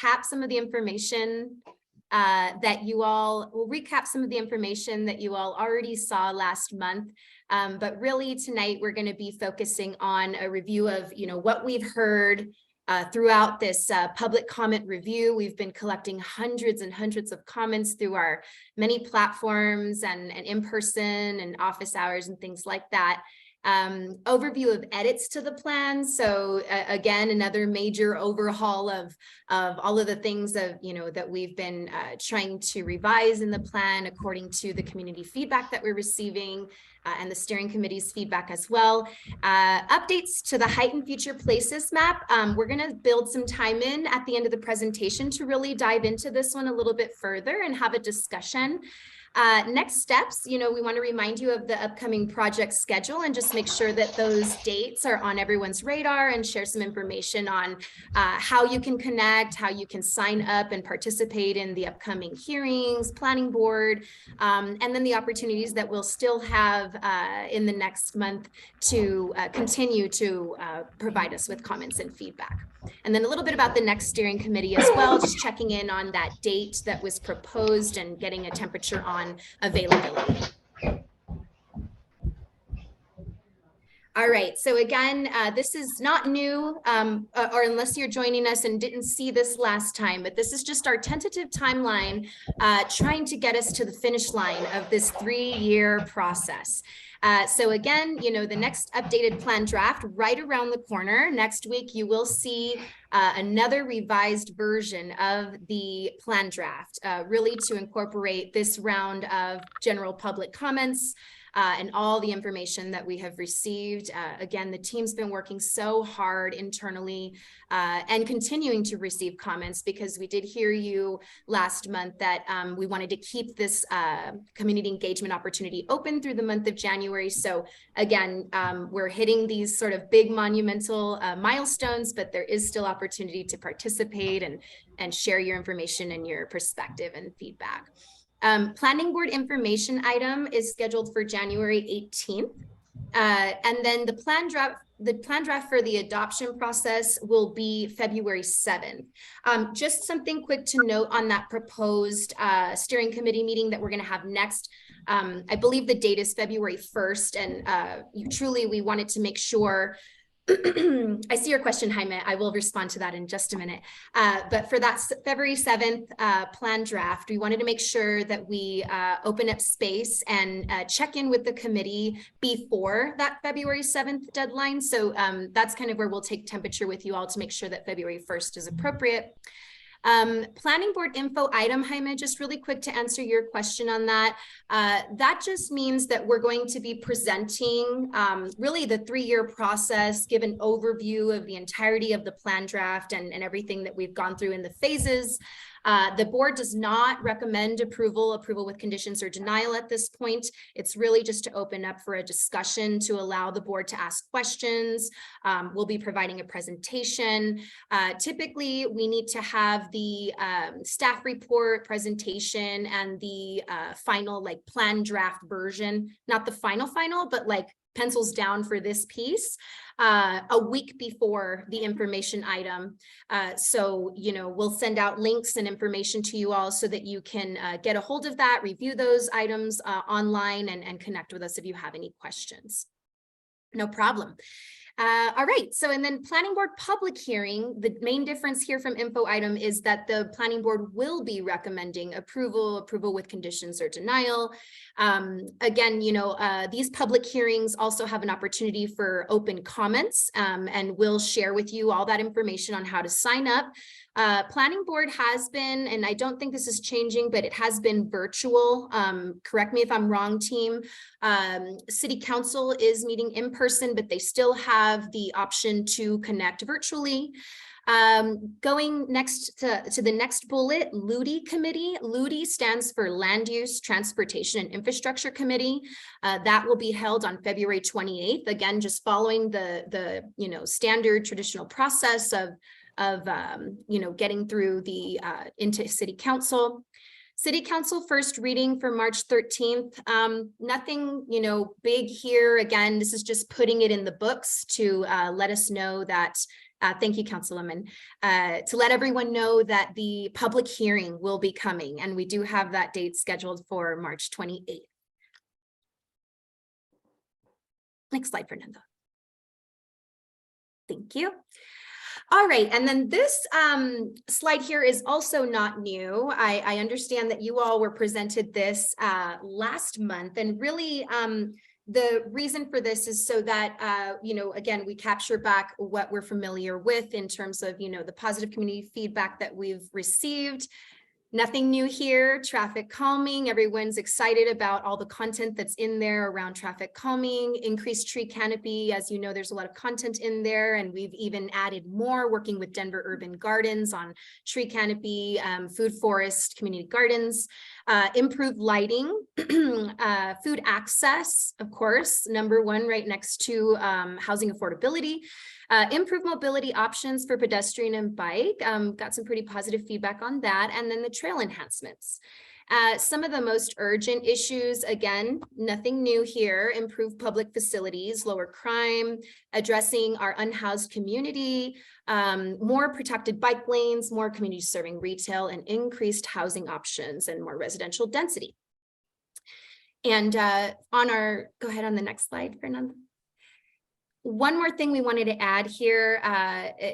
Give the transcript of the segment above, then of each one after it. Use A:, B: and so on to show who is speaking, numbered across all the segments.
A: recap some of the information we'll recap some of the information that you all already saw last month. But really tonight, we're going to be focusing on a review of, what we've heard throughout this public comment review. We've been collecting hundreds and hundreds of comments through our many platforms and in-person and office hours and things like that. Overview of edits to the plan. So again, another major overhaul of all of the things that we've been trying to revise in the plan according to the community feedback that we're receiving and the steering committee's feedback as well. Updates to the Height and Future Places map. We're going to build some time in at the end of the presentation to really dive into this one a little bit further and have a discussion. Next steps, we want to remind you of the upcoming project schedule and just make sure that those dates are on everyone's radar and share some information on how you can connect, how you can sign up and participate in the upcoming hearings, planning board, and then the opportunities that we'll still have in the next month to continue to provide us with comments and feedback. And then a little bit about the next steering committee as well, just checking in on that date that was proposed and getting a temperature on availability. All right, so again, this is not new, or unless you're joining us and didn't see this last time, but this is just our tentative timeline, trying to get us to the finish line of this 3-year process. So again, the next updated plan draft right around the corner. Next week, you will see another revised version of the plan draft, really to incorporate this round of general public comments and all the information that we have received. Again, the team's been working so hard internally and continuing to receive comments because we did hear you last month that we wanted to keep this community engagement opportunity open through the month of January. So again, we're hitting these sort of big monumental milestones, but there is still opportunity to participate and share your information and your perspective and feedback. Planning board information item is scheduled for January 18th. And then the plan draft for the adoption process will be February 7th. Just something quick to note on that proposed steering committee meeting that we're going to have next. I believe the date is February 1st, and we wanted to make sure. I see your question, Jaime. I will respond to that in just a minute. But for that February 7th plan draft, we wanted to make sure that we open up space and check in with the committee before that February 7th deadline. So that's kind of where we'll take temperature with you all to make sure that February 1st is appropriate. Planning board info item, Jaime, just really quick to answer your question on that. That just means that we're going to be presenting really the 3-year process, give an overview of the entirety of the plan draft and everything that we've gone through in the phases. The board does not recommend approval with conditions or denial at this point. It's really just to open up for a discussion to allow the board to ask questions. We'll be providing a presentation. Typically, we need to have the staff report presentation and the final plan draft version, not the final, but pencils down for this piece a week before the information item. So, we'll send out links and information to you all so that you can get a hold of that, review those items online and connect with us if you have any questions. No problem. All right, so and then planning board public hearing, the main difference here from info item is that the planning board will be recommending approval with conditions or denial. Again, these public hearings also have an opportunity for open comments, and we'll share with you all that information on how to sign up. Planning board has been, and I don't think this is changing, but it has been virtual. Correct me if I'm wrong, team. City council is meeting in person, but they still have the option to connect virtually. Going next to the next bullet, LUTI committee. LUTI stands for Land Use, Transportation, and Infrastructure Committee. That will be held on February 28th. Again, just following the standard traditional process of getting through the into City Council. City Council first reading for March 13th. Nothing, big here. Again, this is just putting it in the books to let us know that Thank you, Councilwoman. To let everyone know that the public hearing will be coming, and we do have that date scheduled for March 28th. Next slide, Fernando. Thank you. All right, and then this slide here is also not new. I understand that you all were presented this last month, and really the reason for this is so that, you know, again, we capture back what we're familiar with in terms of, you know, the positive community feedback that we've received. Nothing new here, traffic calming. Everyone's excited about all the content that's in there around traffic calming, increased tree canopy. As you know, there's a lot of content in there, and we've even added more, working with Denver Urban Gardens on tree canopy, food forest, community gardens, improved lighting, food access, of course, number one, right next to housing affordability. Improved mobility options for pedestrian and bike. Got some pretty positive feedback on that. And then the trail enhancements. Some of the most urgent issues, again, nothing new here: improved public facilities, lower crime, addressing our unhoused community, more protected bike lanes, more community serving retail, and increased housing options and more residential density. And go ahead on the next slide, Fernando. One more thing we wanted to add here,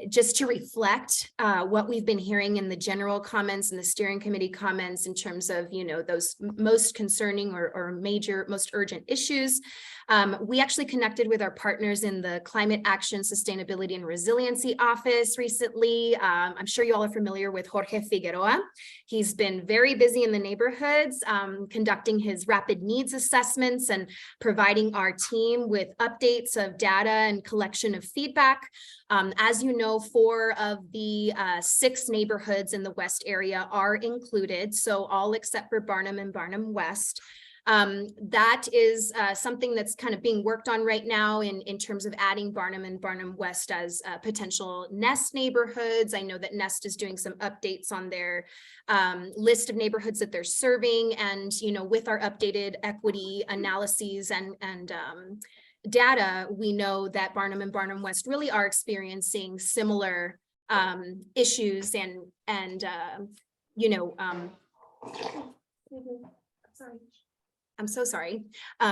A: just to reflect what we've been hearing in the general comments and the steering committee comments in terms of, you know, those most concerning or major, most urgent issues. We actually connected with our partners in the Climate Action, Sustainability and Resiliency Office recently. I'm sure you all are familiar with Jorge Figueroa. He's been very busy in the neighborhoods, conducting his rapid needs assessments and providing our team with updates of data and collection of feedback. As you know, 4 of the 6 neighborhoods in the West area are included, so all except for Barnum and Barnum West. That is something that's kind of being worked on right now in terms of adding Barnum and Barnum West as potential Nest neighborhoods. I know that Nest is doing some updates on their list of neighborhoods that they're serving, and, you know, with our updated equity analyses and data, we know that Barnum and Barnum West really are experiencing similar issues and you know, sorry. I'm so sorry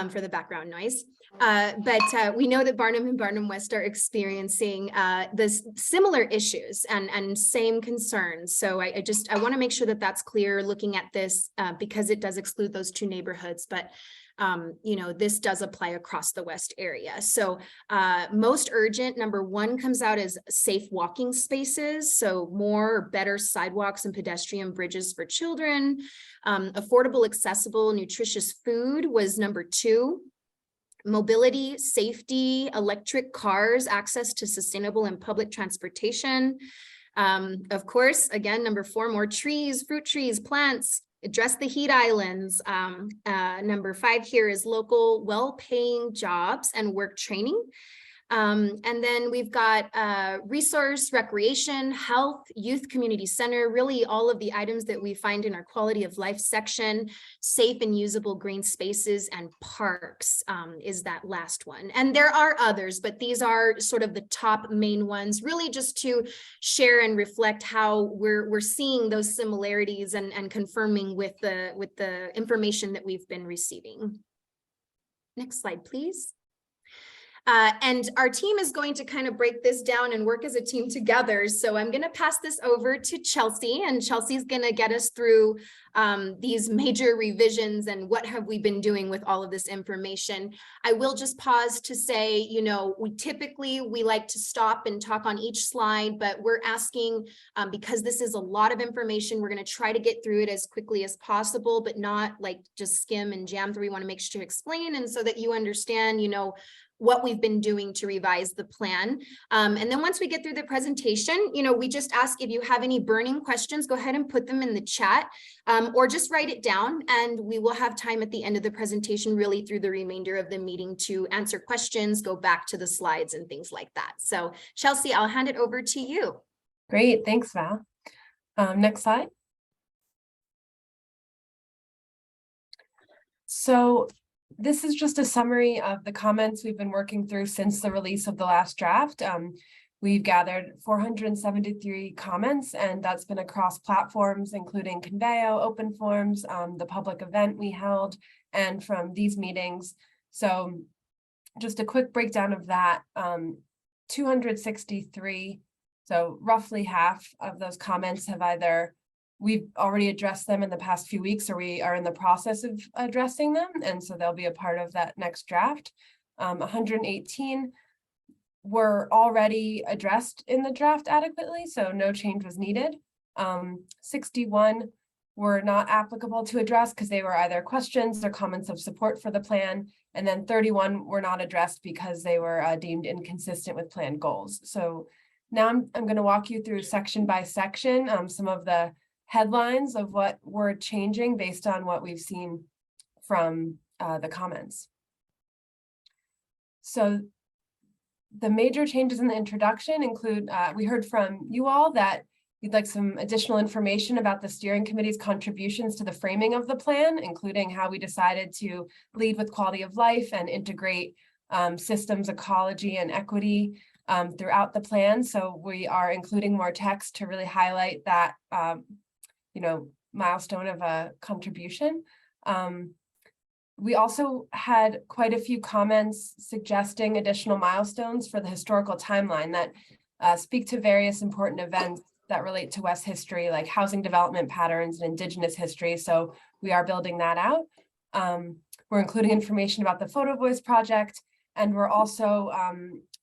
A: for the background noise, but we know that Barnum and Barnum West are experiencing this similar issues and same concerns. So I want to make sure that that's clear looking at this because it does exclude those 2 neighborhoods, but you know, this does apply across the West area. So most urgent, number 1 comes out as safe walking spaces. So more or better sidewalks and pedestrian bridges for children. Affordable, accessible, nutritious food was number 2. Mobility, safety, electric cars, access to sustainable and public transportation. Of course, again, number 4, more trees, fruit trees, plants. Address the heat islands. Number 5 here is local well-paying jobs and work training. And then we've got resource, recreation, health, youth community center, really all of the items that we find in our quality of life section. Safe and usable green spaces and parks is that last one. And there are others, but these are sort of the top main ones, really just to share and reflect how we're seeing those similarities and confirming with the information that we've been receiving. Next slide, please. And our team is going to kind of break this down and work as a team together. So I'm going to pass this over to Chelsea, and Chelsea's going to get us through these major revisions and what have we been doing with all of this information. I will just pause to say, you know, we like to stop and talk on each slide, but we're asking, because this is a lot of information, we're going to try to get through it as quickly as possible, but not like just skim and jam through. We want to make sure to explain, and so that you understand, you know, what we've been doing to revise the plan. And then once we get through the presentation, you know, we just ask if you have any burning questions, go ahead and put them in the chat, or just write it down, and we will have time at the end of the presentation, really through the remainder of the meeting, to answer questions, go back to the slides and things like that. So Chelsea, I'll hand it over to you.
B: Great, thanks, Val. Next slide. So this is just a summary of the comments we've been working through since the release of the last draft. we've gathered 473 comments, and that's been across platforms, including Conveo, Open Forums, the public event we held, and from these meetings. So just a quick breakdown of that, 263, so roughly half of those comments have either we've already addressed them in the past few weeks, or we are in the process of addressing them, and so they'll be a part of that next draft. 118 were already addressed in the draft adequately, so no change was needed. 61 were not applicable to address because they were either questions or comments of support for the plan, and then 31 were not addressed because they were deemed inconsistent with plan goals. So now I'm going to walk you through section by section, some of the headlines of what we're changing based on what we've seen from the comments. So the major changes in the introduction include, we heard from you all that you'd like some additional information about the steering committee's contributions to the framing of the plan, including how we decided to lead with quality of life and integrate systems, ecology, and equity throughout the plan. So we are including more text to really highlight that, milestone of a contribution. We also had quite a few comments suggesting additional milestones for the historical timeline that speak to various important events that relate to West history, like housing development patterns and Indigenous history. So we are building that out. We're including information about the Photo Voice project, and we're also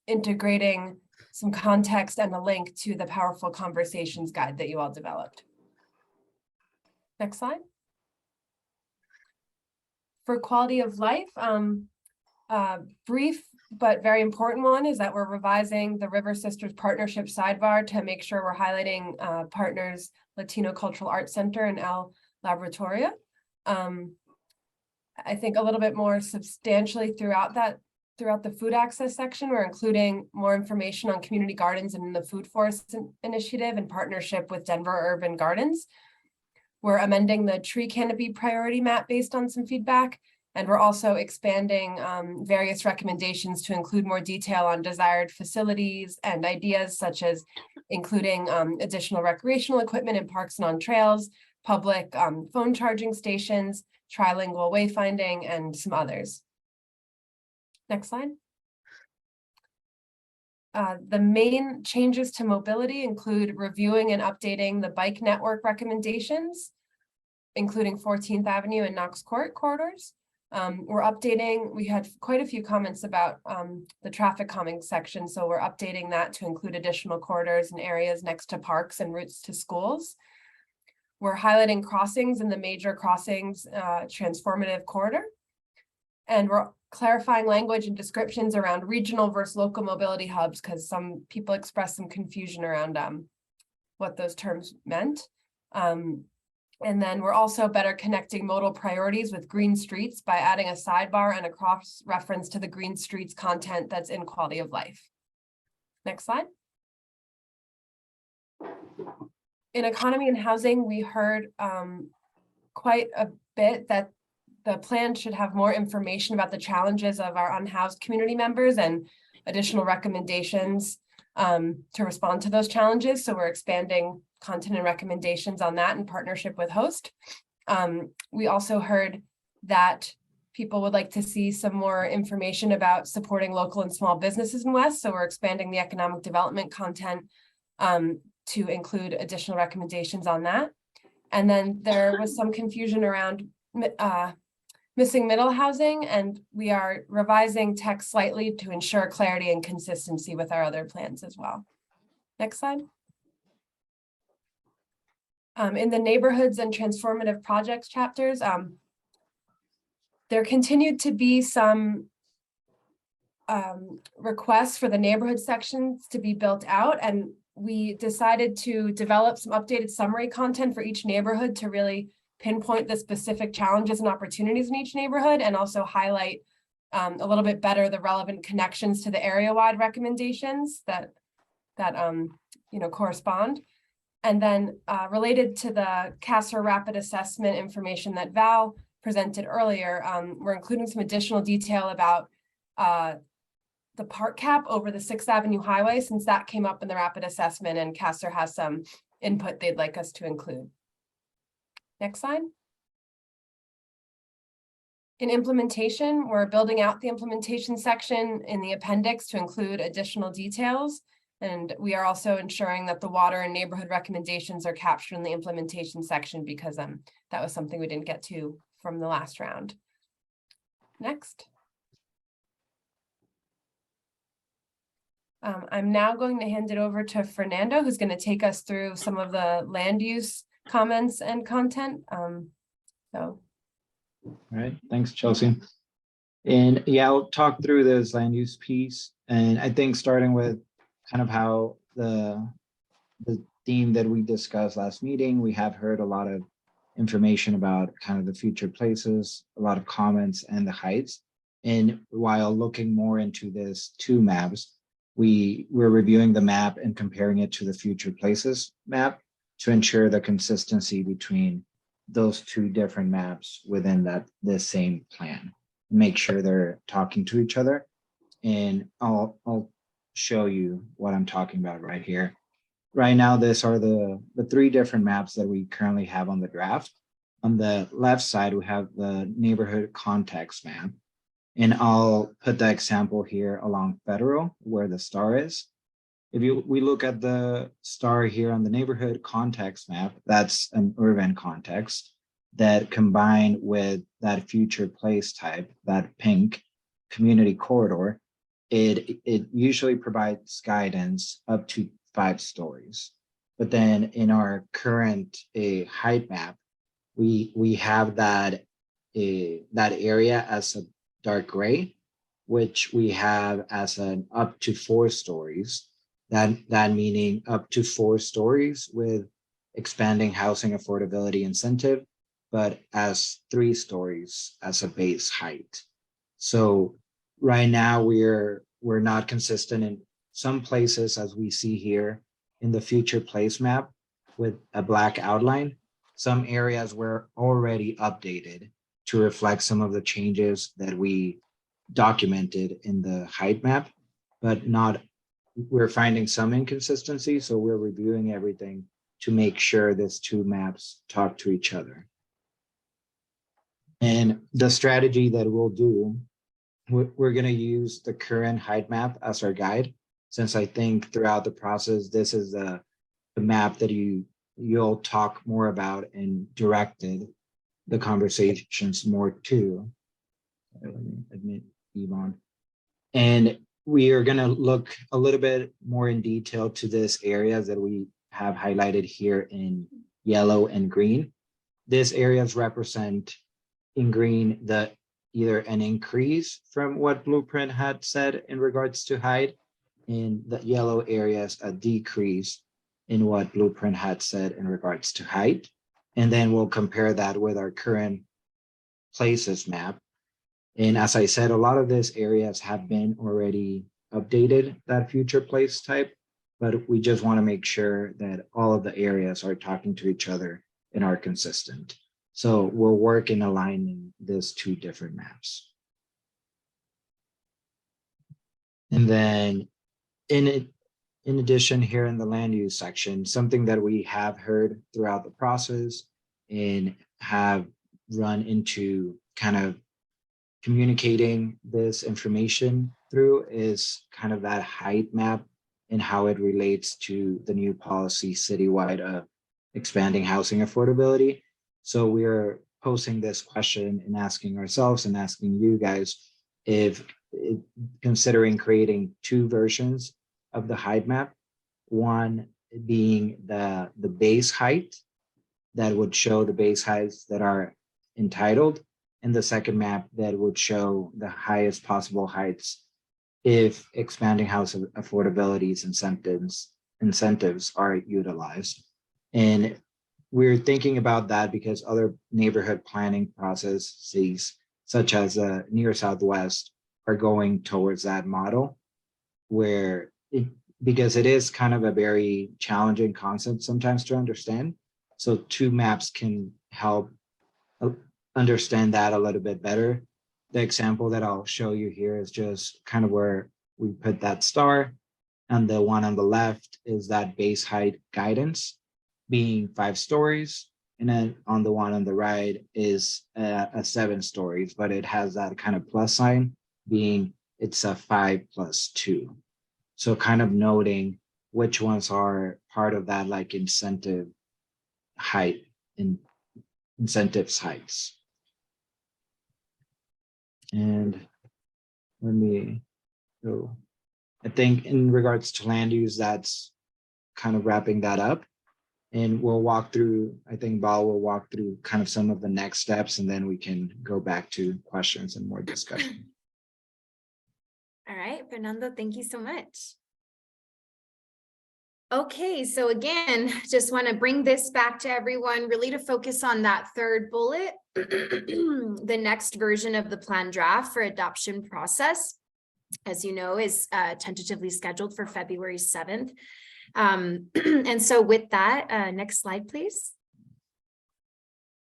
B: integrating some context and a link to the Powerful Conversations guide that you all developed. Next slide. For quality of life, brief but very important one is that we're revising the River Sisters Partnership sidebar to make sure we're highlighting partners Latino Cultural Arts Center and El Laboratorio. I think a little bit more substantially throughout the food access section, we're including more information on community gardens and the Food Forest Initiative in partnership with Denver Urban Gardens. We're amending the tree canopy priority map based on some feedback, and we're also expanding various recommendations to include more detail on desired facilities and ideas, such as including additional recreational equipment in parks and on trails, public phone charging stations, trilingual wayfinding, and some others. Next slide. The main changes to mobility include reviewing and updating the bike network recommendations, including 14th Avenue and Knox Court corridors. We're updating, we had quite a few comments about the traffic calming section, so we're updating that to include additional corridors and areas next to parks and routes to schools. We're highlighting crossings in the major crossings transformative corridor. And we're clarifying language and descriptions around regional versus local mobility hubs, because some people expressed some confusion around what those terms meant. And then we're also better connecting modal priorities with green streets by adding a sidebar and a cross reference to the green streets content that's in quality of life. Next slide. In economy and housing, we heard quite a bit that the plan should have more information about the challenges of our unhoused community members and additional recommendations to respond to those challenges. So we're expanding content and recommendations on that in partnership with HOST. We also heard that people would like to see some more information about supporting local and small businesses in West. So we're expanding the economic development content to include additional recommendations on that. And then there was some confusion around missing middle housing, and we are revising text slightly to ensure clarity and consistency with our other plans as well. Next slide. In the neighborhoods and transformative projects chapters, there continued to be some requests for the neighborhood sections to be built out, and we decided to develop some updated summary content for each neighborhood to really pinpoint the specific challenges and opportunities in each neighborhood, and also highlight a little bit better the relevant connections to the area-wide recommendations that correspond. And then related to the CASR rapid assessment information that Val presented earlier, we're including some additional detail about the park cap over the 6th Avenue Highway, since that came up in the rapid assessment and Castor has some input they'd like us to include. Next slide. In implementation, we're building out the implementation section in the appendix to include additional details. And we are also ensuring that the water and neighborhood recommendations are captured in the implementation section because that was something we didn't get to from the last round. Next. I'm now going to hand it over to Fernando, who's going to take us through some of the land use comments and content.
C: All right, thanks, Chelsea. And yeah, I'll talk through this land use piece. And I think starting with kind of how the theme that we discussed last meeting, we have heard a lot of information about kind of the future places, a lot of comments and the heights. And while looking more into this two maps, we're reviewing the map and comparing it to the future places map to ensure the consistency between those two different maps within the same plan. Make sure they're talking to each other. And I'll show you what I'm talking about right here. Right now, these are the three different maps that we currently have on the draft. On the left side, we have the neighborhood context map. And I'll put the example here along Federal, where the star is. If we look at the star here on the neighborhood context map, that's an urban context that combined with that future place type, that pink community corridor, it usually provides guidance up to 5 stories. But then in our current height map, we have that area as a dark gray, which we have as an up to 4 stories. That meaning up to 4 stories with expanding housing affordability incentive, but as 3 stories as a base height. So right now we're not consistent in some places, as we see here in the future place map with a black outline. Some areas were already updated to reflect some of the changes that we documented in the height map, but not, we're finding some inconsistency. So we're reviewing everything to make sure these two maps talk to each other. And the strategy that we'll do, we're going to use the current height map as our guide, since I think throughout the process, this is the map that you'll talk more about and directed the conversations more to. Let me admit Yvonne. And we are going to look a little bit more in detail to this area that we have highlighted here in yellow and green. These areas represent in green either an increase from what Blueprint had said in regards to height, in the yellow areas a decrease in what Blueprint had said in regards to height. And then we'll compare that with our current places map. And as I said, a lot of these areas have been already updated, that future place type, but we just want to make sure that all of the areas are talking to each other and are consistent. So we'll work in aligning these two different maps. And then in addition, here in the land use section, something that we have heard throughout the process and have run into kind of communicating this information through is kind of that height map and how it relates to the new policy citywide of expanding housing affordability. So we are posing this question and asking ourselves and asking you guys if considering creating 2 versions of the height map, one being the base height that would show the base heights that are entitled, and the second map that would show the highest possible heights if expanding housing affordability's incentives are utilized. And we're thinking about that because other neighborhood planning processes, such as Near Southwest, are going towards that model, where because it is kind of a very challenging concept sometimes to understand. So 2 maps can help understand that a little bit better. The example that I'll show you here is just kind of where we put that star. And the one on the left is that base height guidance being 5 stories. And then on the one on the right is a 7 stories, but it has that kind of plus sign being it's a 5 + 2. So kind of noting which ones are part of that like incentive height in incentives heights. And let me go. I think in regards to land use, that's kind of wrapping that up. And we'll walk through, I think Bal will walk through kind of some of the next steps, and then we can go back to questions and more discussion.
A: All right, Fernando, thank you so much. Okay, so again, just want to bring this back to everyone, really to focus on that third bullet, the next version of the plan draft for adoption process, as you know, is tentatively scheduled for February 7th. And so with that, next slide, please.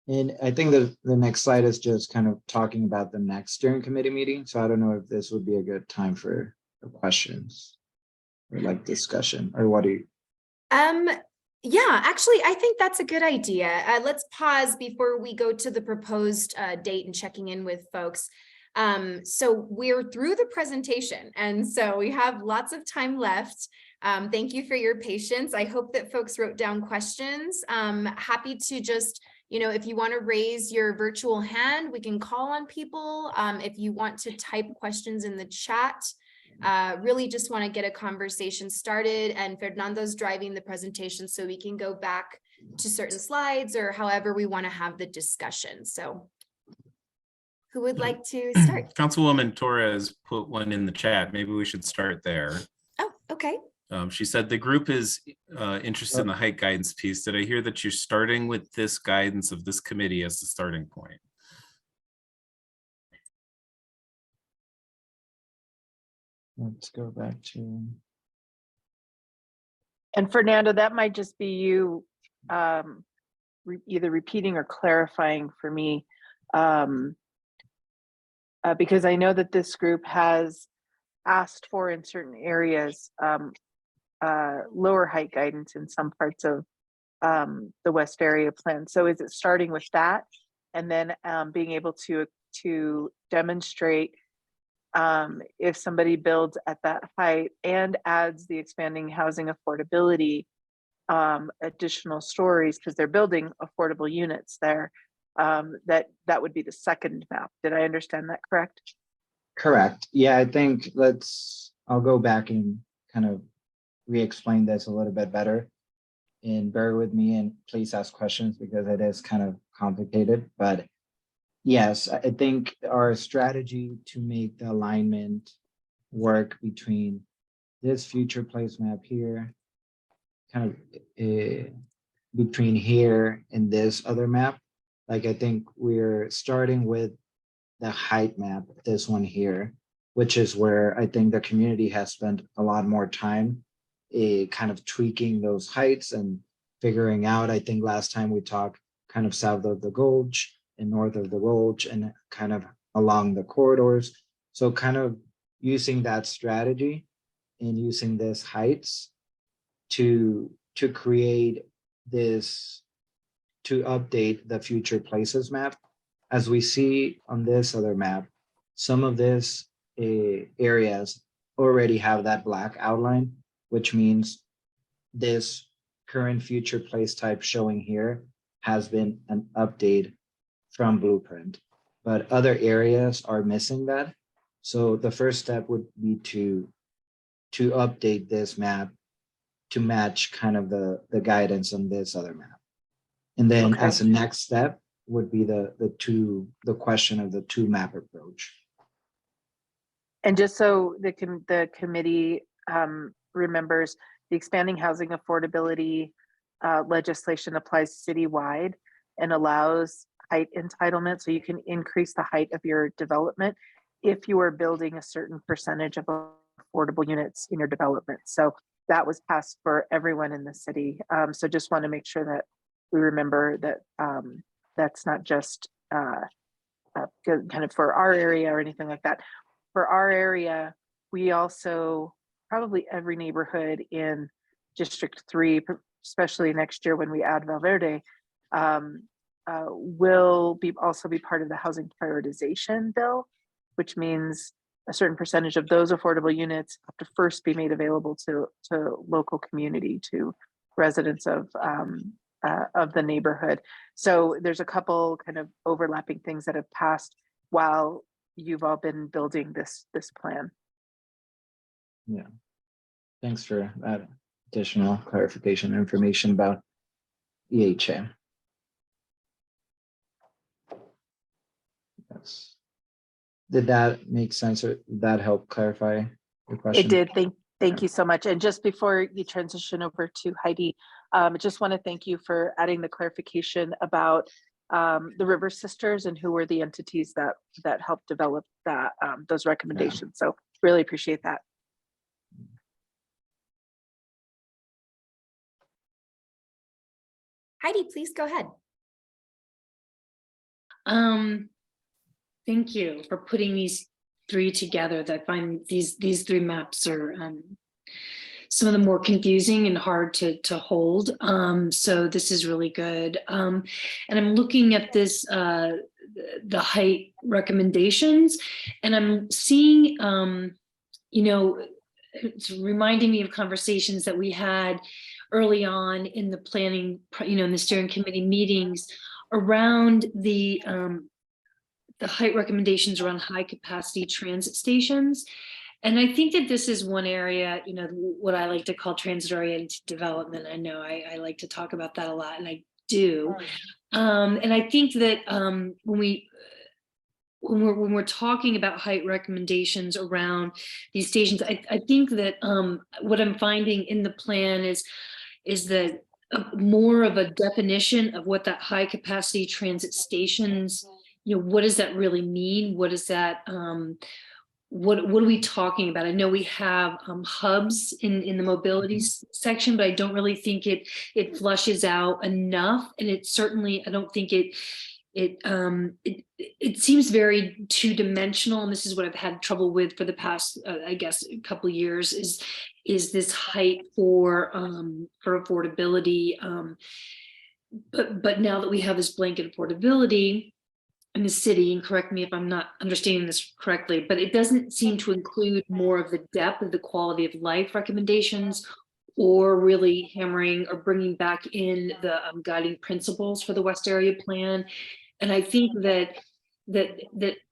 C: And I think the next slide is just kind of talking about the next steering committee meeting. So I don't know if this would be a good time for questions or like discussion, or what do you?
A: Yeah, actually, I think that's a good idea. Let's pause before we go to the proposed date and checking in with folks. So we're through the presentation, and so we have lots of time left. Thank you for your patience. I hope that folks wrote down questions. Happy to just, if you want to raise your virtual hand, we can call on people. If you want to type questions in the chat, really just want to get a conversation started, and Fernando's driving the presentation so we can go back to certain slides or however we want to have the discussion. So who would like to start?
D: Councilwoman Torres put one in the chat. Maybe we should start there.
A: Oh, okay.
D: She said the group is interested in the height guidance piece. Did I hear that you're starting with this guidance of this committee as the starting point?
C: Let's go back to.
E: And Fernando, that might just be you either repeating or clarifying for me, because I know that this group has asked for in certain areas lower height guidance in some parts of the West area plan. So is it starting with that and then being able to demonstrate if somebody builds at that height and adds the expanding housing affordability additional stories, because they're building affordable units there, that would be the second map. Did I understand that correct?
C: Correct. Yeah, I think I'll go back and kind of re-explain this a little bit better, and bear with me and please ask questions because it is kind of complicated. But yes, I think our strategy to make the alignment work between this future place map here, kind of between here and this other map, like I think we're starting with the height map, this one here, which is where I think the community has spent a lot more time kind of tweaking those heights and figuring out. I think last time we talked kind of south of the Gulch and north of the Gulch and kind of along the corridors. So kind of using that strategy and using this heights to create this, to update the future places map. As we see on this other map, some of this areas already have that black outline, which means this current future place type showing here has been an update from blueprint, but other areas are missing that. So the first step would be to update this map to match kind of the guidance on this other map. And then
E: Okay.
C: as a next step would be the question of the two map approach.
E: And just so the committee remembers, the expanding housing affordability legislation applies citywide and allows height entitlement, so you can increase the height of your development if you are building a certain percentage of affordable units in your development. So that was passed for everyone in the city. So just want to make sure that we remember that that's not just kind of for our area or anything like that. For our area, we also, probably every neighborhood in District 3, especially next year when we add Valverde, will also be part of the housing prioritization bill, which means a certain percentage of those affordable units have to first be made available to local community, to residents of the neighborhood. So there's a couple kind of overlapping things that have passed while you've all been building this plan.
C: Yeah. Thanks for that additional clarification and information about EHA. Yes. Did that make sense, or did that help clarify your question?
E: It did. Thank you so much. And just before you transition over to Heidi, I just want to thank you for adding the clarification about the River Sisters and who were the entities that helped develop that those recommendations. So really appreciate that.
A: Heidi, please go ahead.
F: Thank you for putting these three together. That I find these three maps are some of the more confusing and hard to hold. So this is really good. And I'm looking at this the height recommendations, and I'm seeing you know, it's reminding me of conversations that we had early on in the planning, in the steering committee meetings around the height recommendations around high capacity transit stations. And I think that this is one area, what I like to call transit oriented development. I know I like to talk about that a lot, and I do. And I think that when we're talking about height recommendations around these stations, I think that what I'm finding in the plan is that more of a definition of what that high capacity transit stations, what does that really mean? What is that? What are we talking about? I know we have hubs in the mobility section, but I don't really think it flushes out enough. And it certainly, I don't think it seems very two-dimensional, and this is what I've had trouble with for the past, I guess, a couple of years. Is this height for affordability? But now that we have this blanket affordability in the city, and correct me if I'm not understanding this correctly, but it doesn't seem to include more of the depth of the quality of life recommendations, or really hammering or bringing back in the guiding principles for the West Area Plan. And I think that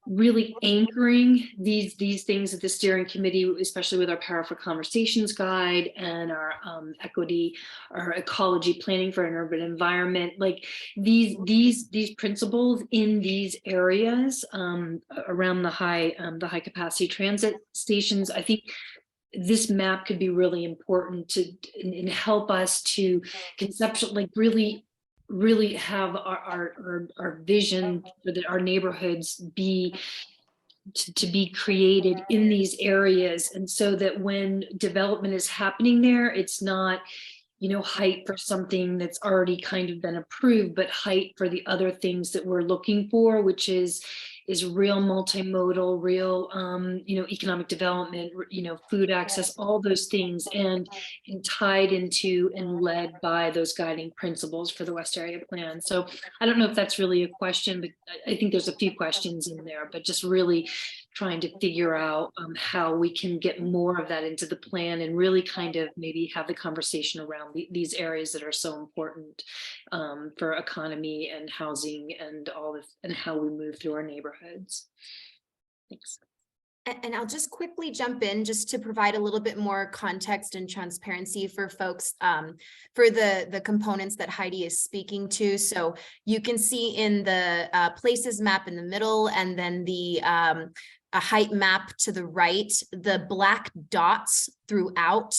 F: really anchoring these things at the steering committee, especially with our Power for Conversations guide and our equity or ecology planning for an urban environment, like these principles in these areas around the high capacity transit stations, I think this map could be really important and help us to conceptually really have our vision for our neighborhoods to be created in these areas. And so that when development is happening there, it's not, height for something that's already kind of been approved, but height for the other things that we're looking for, which is real multimodal, real, economic development, food access, all those things, and tied into and led by those guiding principles for the West Area Plan. So I don't know if that's really a question, but I think there's a few questions in there, but just really trying to figure out how we can get more of that into the plan and really kind of maybe have the conversation around these areas that are so important for economy and housing and all this, and how we move through our neighborhoods. Thanks.
A: And I'll just quickly jump in just to provide a little bit more context and transparency for folks for the components that Heidi is speaking to. So you can see in the places map in the middle, and then the a height map to the right, the black dots throughout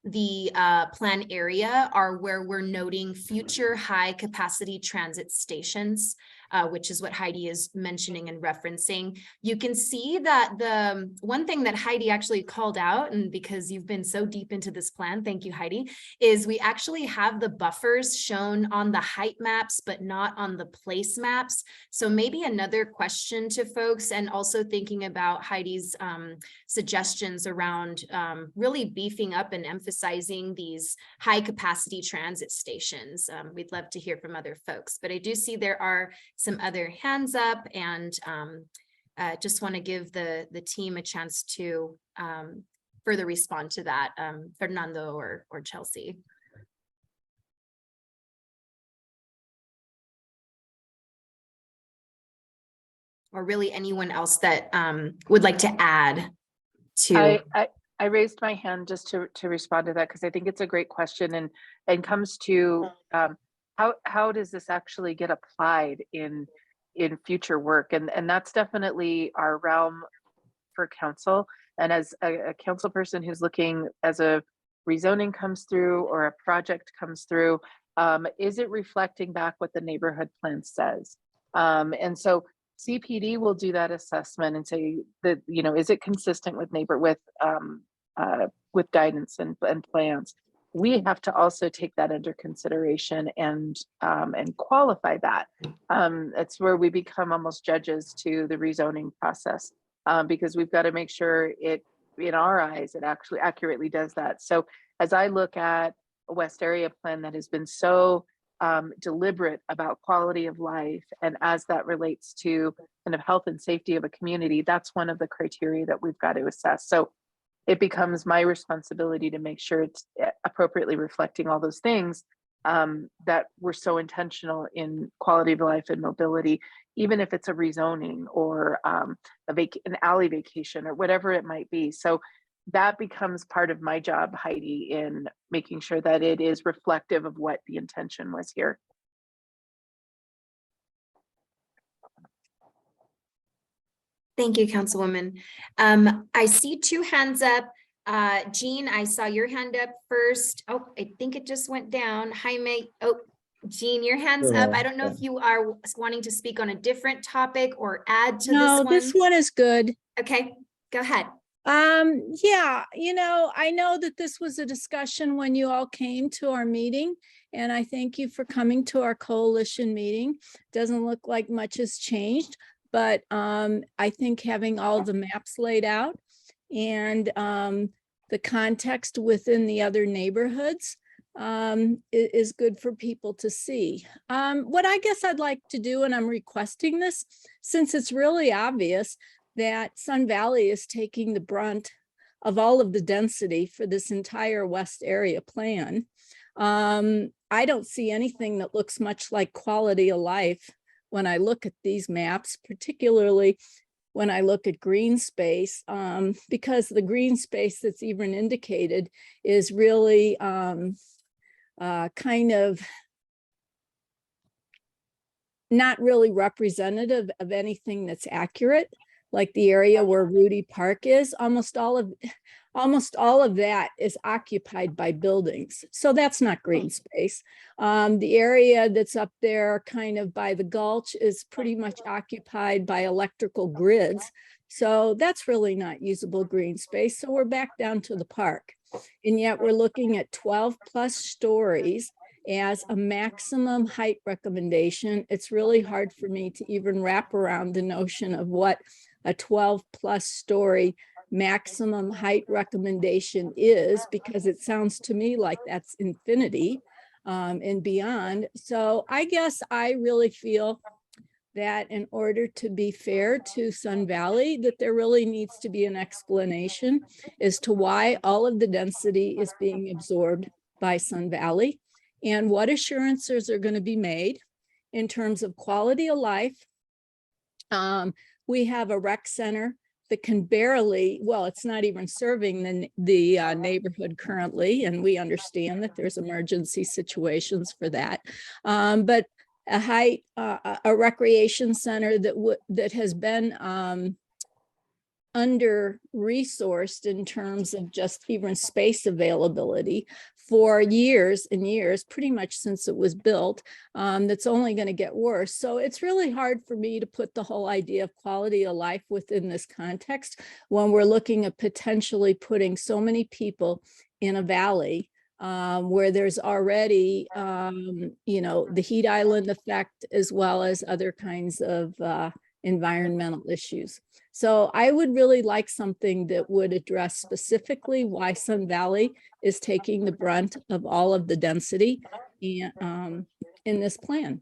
A: the plan area are where we're noting future high capacity transit stations, which is what Heidi is mentioning and referencing. You can see that the one thing that Heidi actually called out, and because you've been so deep into this plan, thank you, Heidi, is we actually have the buffers shown on the height maps, but not on the place maps. So maybe another question to folks, and also thinking about Heidi's suggestions around really beefing up and emphasizing these high capacity transit stations. We'd love to hear from other folks, but I do see there are some other hands up, and just want to give the team a chance to further respond to that, Fernando or Chelsea. Or really anyone else that would like to add to.
E: I raised my hand just to respond to that, because I think it's a great question, and comes to how does this actually get applied in future work, and that's definitely our realm for council. And as a council person who's looking, as a rezoning comes through or a project comes through, is it reflecting back what the neighborhood plan says? And so CPD will do that assessment and say that, you know, is it consistent with with guidance and plans? We have to also take that under consideration and qualify that. It's where we become almost judges to the rezoning process, because we've got to make sure it, in our eyes, it actually accurately does that. So as I look at a West Area plan that has been so deliberate about quality of life, and as that relates to kind of health and safety of a community, that's one of the criteria that we've got to assess. So it becomes my responsibility to make sure it's appropriately reflecting all those things that were so intentional in quality of life and mobility, even if it's a rezoning or an alley vacation or whatever it might be. So that becomes part of my job, Heidi, in making sure that it is reflective of what the intention was here.
A: Thank you, Councilwoman. I see two hands up. Jean, I saw your hand up first. Oh, I think it just went down. Jaime, oh, Jean, your hand's up. I don't know if you are wanting to speak on a different topic or add to this one.
G: No, this one is good.
A: Okay, go ahead.
G: Yeah, you know, I know that this was a discussion when you all came to our meeting, and I thank you for coming to our coalition meeting. Doesn't look like much has changed, but I think having all the maps laid out and the context within the other neighborhoods is good for people to see. What I guess I'd like to do, and I'm requesting this, since it's really obvious that Sun Valley is taking the brunt of all of the density for this entire West Area plan. I don't see anything that looks much like quality of life when I look at these maps, particularly when I look at green space, because the green space that's even indicated is really kind of not really representative of anything that's accurate. Like the area where Rudy Park is, almost all of that is occupied by buildings. So that's not green space. The area that's up there kind of by the gulch is pretty much occupied by electrical grids. So that's really not usable green space. So we're back down to the park. And yet we're looking at 12 plus stories as a maximum height recommendation. It's really hard for me to even wrap around the notion of what a 12 plus story maximum height recommendation is, because it sounds to me like that's infinity and beyond. So I guess I really feel that in order to be fair to Sun Valley, that there really needs to be an explanation as to why all of the density is being absorbed by Sun Valley, and what assurances are going to be made in terms of quality of life. We have a rec center that can barely, well, it's not even serving the neighborhood currently, and we understand that there's emergency situations for that. But a recreation center that has been under-resourced in terms of just even space availability for years and years, pretty much since it was built. That's only going to get worse. So it's really hard for me to put the whole idea of quality of life within this context when we're looking at potentially putting so many people in a valley where there's already, the heat island effect, as well as other kinds of environmental issues. So I would really like something that would address specifically why Sun Valley is taking the brunt of all of the density in this plan.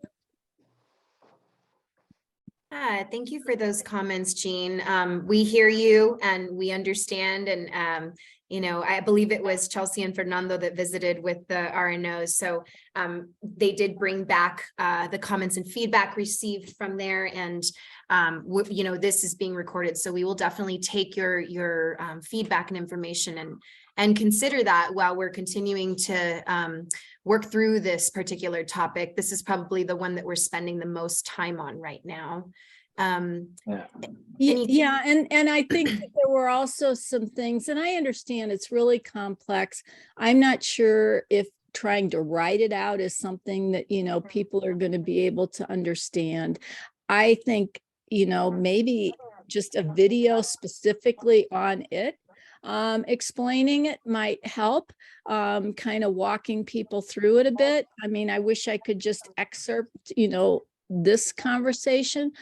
A: Thank you for those comments, Jean. We hear you and we understand. And, I believe it was Chelsea and Fernando that visited with the RNOs. So they did bring back the comments and feedback received from there. And, this is being recorded. So we will definitely take your feedback and information and consider that while we're continuing to work through this particular topic. This is probably the one that we're spending the most time on right now.
G: Yeah, and I think that there were also some things, and I understand it's really complex. I'm not sure if trying to write it out is something that, people are going to be able to understand. I think, maybe just a video specifically on it, explaining it might help, kind of walking people through it a bit. I mean, I wish I could just excerpt, this conversation,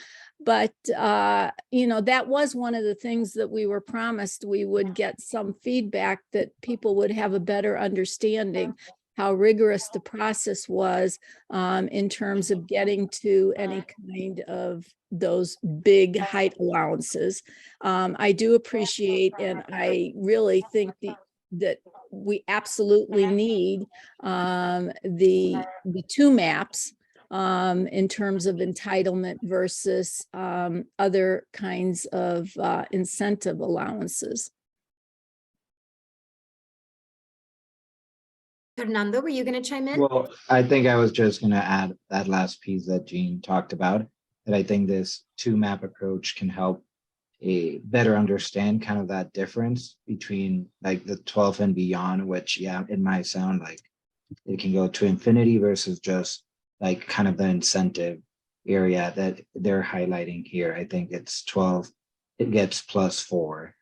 G: but, that was one of the things that we were promised. We would get some feedback that people would have a better understanding how rigorous the process was in terms of getting to any kind of those big height allowances. I do appreciate, and I really think that we absolutely need the two maps in terms of entitlement versus other kinds of incentive allowances.
A: Fernando, were you going to chime in?
C: Well, I think I was just going to add that last piece that Jean talked about, that I think this two map approach can help better understand kind of that difference between like the 12 and beyond, which, yeah, it might sound like it can go to infinity versus just like kind of the incentive area that they're highlighting here. I think it's 12, it gets +4.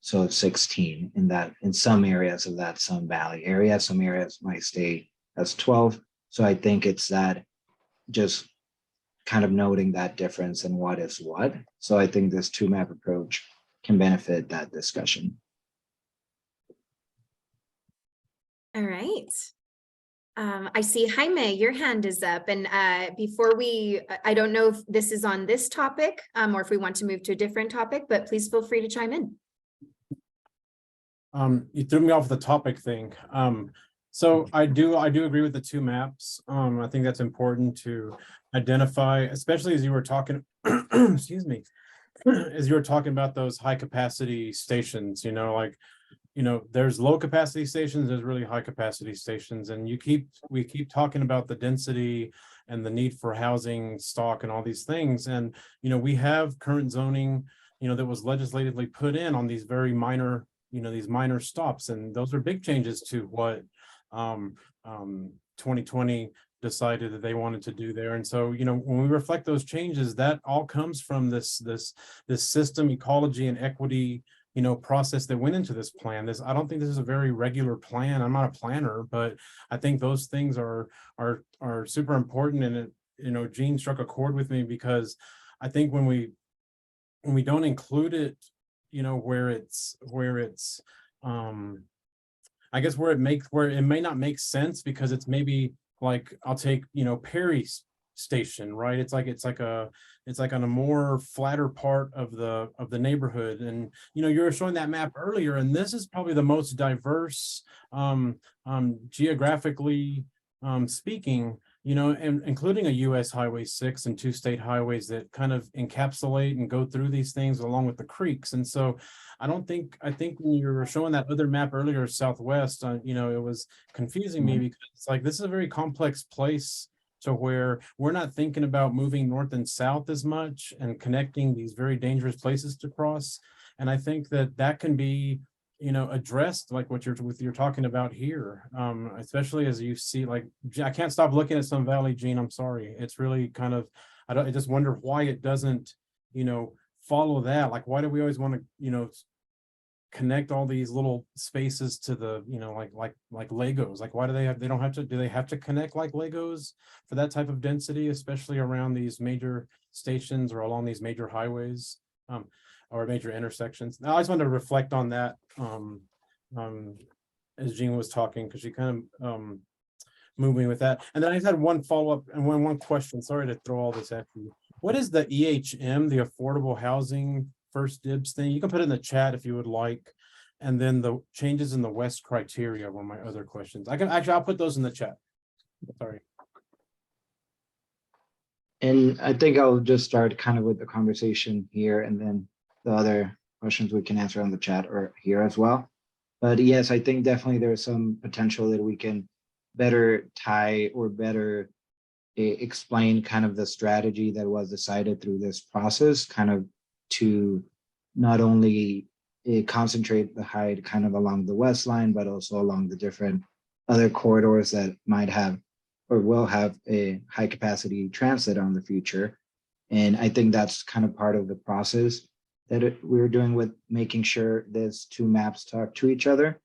C: So it's 16 in some areas of that Sun Valley area. Some areas might stay as 12. So I think it's that just kind of noting that difference and what is what. So I think this two map approach can benefit that discussion.
A: All right. I see Jaime, your hand is up. And before I don't know if this is on this topic or if we want to move to a different topic, but please feel free to chime in.
H: You threw me off the topic thing. So I do agree with the two maps. I think that's important to identify, especially as you were talking, excuse me, as you were talking about those high capacity stations, there's low capacity stations, there's really high capacity stations, and we keep talking about the density and the need for housing stock and all these things. And, we have current zoning, that was legislatively put in on these very minor, these minor stops, and those are big changes to what 2020 decided that they wanted to do there. And so, when we reflect those changes, that all comes from this system ecology and equity, process that went into this plan. I don't think this is a very regular plan. I'm not a planner, but I think those things are super important. And it, Jean struck a chord with me, because I think when we don't include it, where it's I guess where it may not make sense, because it's maybe like, I'll take, Perry Station, right? It's like on a more flatter part of the neighborhood. And, you were showing that map earlier, and this is probably the most diverse, geographically speaking, and including a US Highway 6 and 2 state highways that kind of encapsulate and go through these things along with the creeks. And so I think when you were showing that other map earlier, Southwest, it was confusing me, because it's like, this is a very complex place to where we're not thinking about moving north and south as much and connecting these very dangerous places to cross. And I think that that can be, you know, addressed like what you're talking about here. Especially as you see, like, I can't stop looking at Sun Valley, Gene, I'm sorry. It's really kind of, I just wonder why it doesn't, you know, follow that. Like, why do we always want to, you know, connect all these little spaces to the, you know, like Legos? Like, why do they don't have to, do they have to connect like Legos for that type of density, especially around these major stations or along these major highways, or major intersections? Now, I just wanted to reflect on that, as Jean was talking, because she kind of moved me with that. And then I just had one follow-up and one question. Sorry to throw all this at you. What is the EHM, the Affordable Housing First Dibs thing? You can put it in the chat if you would like. And then the changes in the West criteria were my other questions. I can actually, I'll put those in the chat. Sorry.
C: And I think I'll just start kind of with the conversation here, and then the other questions we can answer on the chat or here as well. But yes, I think definitely there's some potential that we can better tie or better explain kind of the strategy that was decided through this process, kind of to not only concentrate the height kind of along the west line, but also along the different other corridors that might have or will have a high capacity transit on the future. And I think that's kind of part of the process that we're doing with making sure these two maps talk to each other.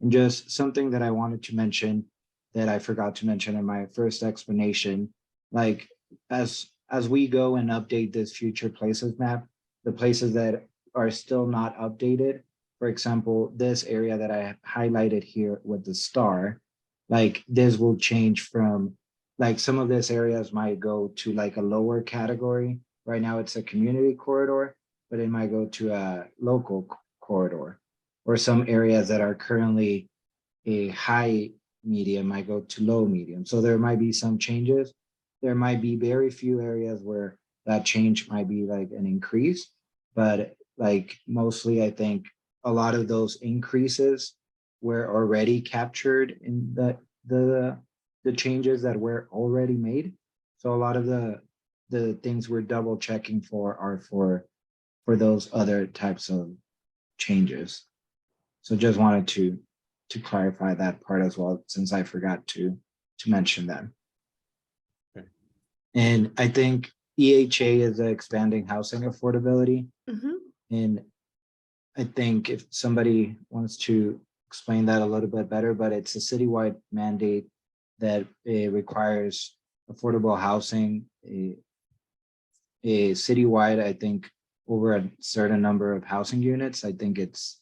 C: And just something that I wanted to mention that I forgot to mention in my first explanation, like as we go and update this future places map, the places that are still not updated, for example, this area that I highlighted here with the star, like this will change from, like some of these areas might go to like a lower category. Right now it's a community corridor, but it might go to a local corridor, or some areas that are currently a high medium might go to low medium. So there might be some changes. There might be very few areas where that change might be like an increase, but like mostly I think a lot of those increases were already captured in the changes that were already made. So a lot of the things we're double checking for are for those other types of changes. So just wanted to clarify that part as well, since I forgot to mention that.
H: Okay.
C: And I think EHA is expanding housing affordability.
A: Mhm.
C: And I think if somebody wants to explain that a little bit better, but it's a citywide mandate that requires affordable housing, a citywide, I think over a certain number of housing units, I think it's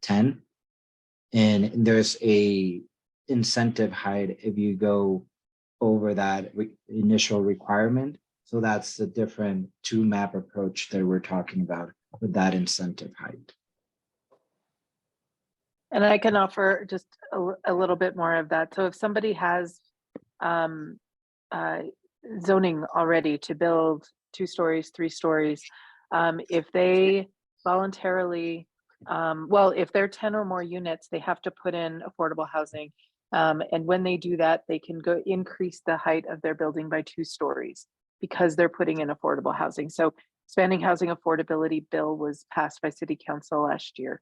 C: 10. And there's a incentive height if you go over that initial requirement. So that's the different two map approach that we're talking about with that incentive height.
E: And I can offer just a little bit more of that. So if somebody has zoning already to build 2 stories, 3 stories, if they voluntarily, well, if they're 10 or more units, they have to put in affordable housing. And when they do that, they can go increase the height of their building by 2 stories because they're putting in affordable housing. So expanding housing affordability bill was passed by City Council last year.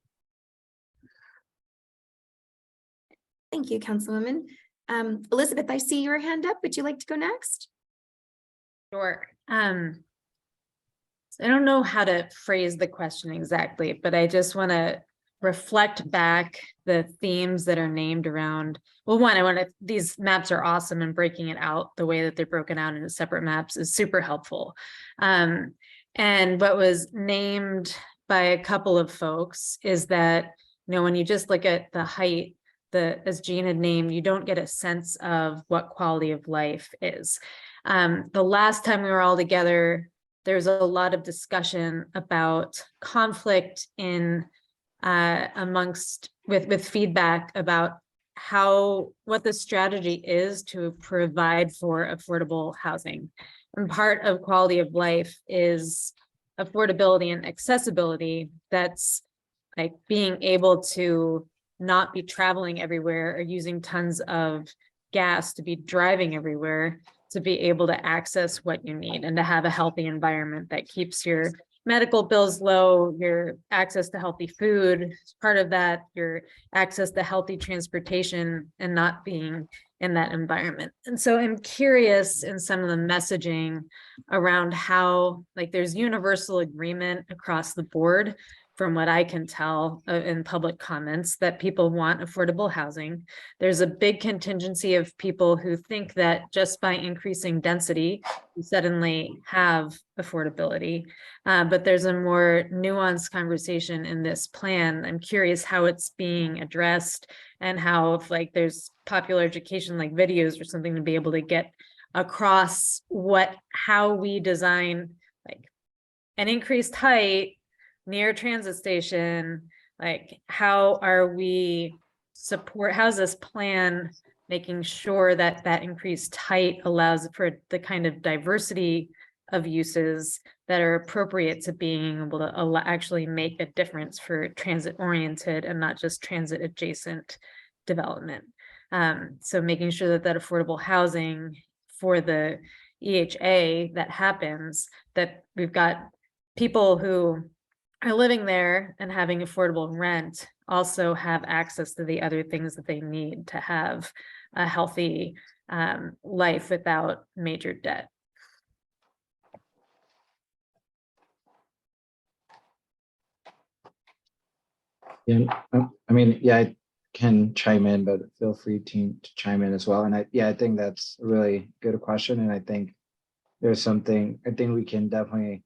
A: Thank you, Councilwoman. Elizabeth, I see your hand up. Would you like to go next?
I: Sure. So I don't know how to phrase the question exactly, but I just want to reflect back the themes that are named around. Well, one, these maps are awesome, and breaking it out the way that they're broken out into separate maps is super helpful. And what was named by a couple of folks is that, you know, when you just look at the height, as Jean had named, you don't get a sense of what quality of life is. The last time we were all together, there's a lot of discussion about conflict in with feedback about what the strategy is to provide for affordable housing. And part of quality of life is affordability and accessibility. That's like being able to not be traveling everywhere or using tons of gas to be driving everywhere, to be able to access what you need and to have a healthy environment that keeps your medical bills low, your access to healthy food is part of that, your access to healthy transportation and not being in that environment. And so I'm curious in some of the messaging around how, like, there's universal agreement across the board, from what I can tell in public comments, that people want affordable housing. There's a big contingency of people who think that just by increasing density, you suddenly have affordability. But there's a more nuanced conversation in this plan. I'm curious how it's being addressed, and how, if like there's popular education like videos or something to be able to get across how we design like an increased height near a transit station. Like, how are we how's this plan making sure that that increased height allows for the kind of diversity of uses that are appropriate to being able to actually make a difference for transit oriented and not just transit adjacent development. So making sure that that affordable housing for the EHA that happens, that we've got people who are living there and having affordable rent also have access to the other things that they need to have a healthy life without major debt.
C: Yeah, I mean, yeah, I can chime in, but feel free to chime in as well. And I think that's a really good question. And I think there's something, I think we can definitely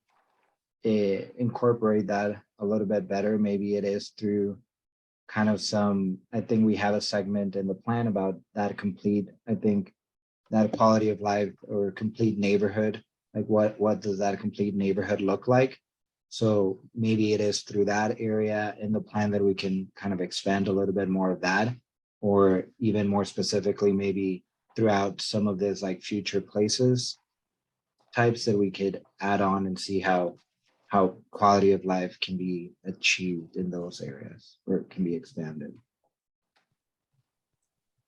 C: incorporate that a little bit better. Maybe it is through kind of I think we have a segment in the plan about that complete, I think that quality of life or complete neighborhood, like what does that complete neighborhood look like? So maybe it is through that area in the plan that we can kind of expand a little bit more of that, or even more specifically, maybe throughout some of this like future places types that we could add on and see how quality of life can be achieved in those areas, or it can be expanded.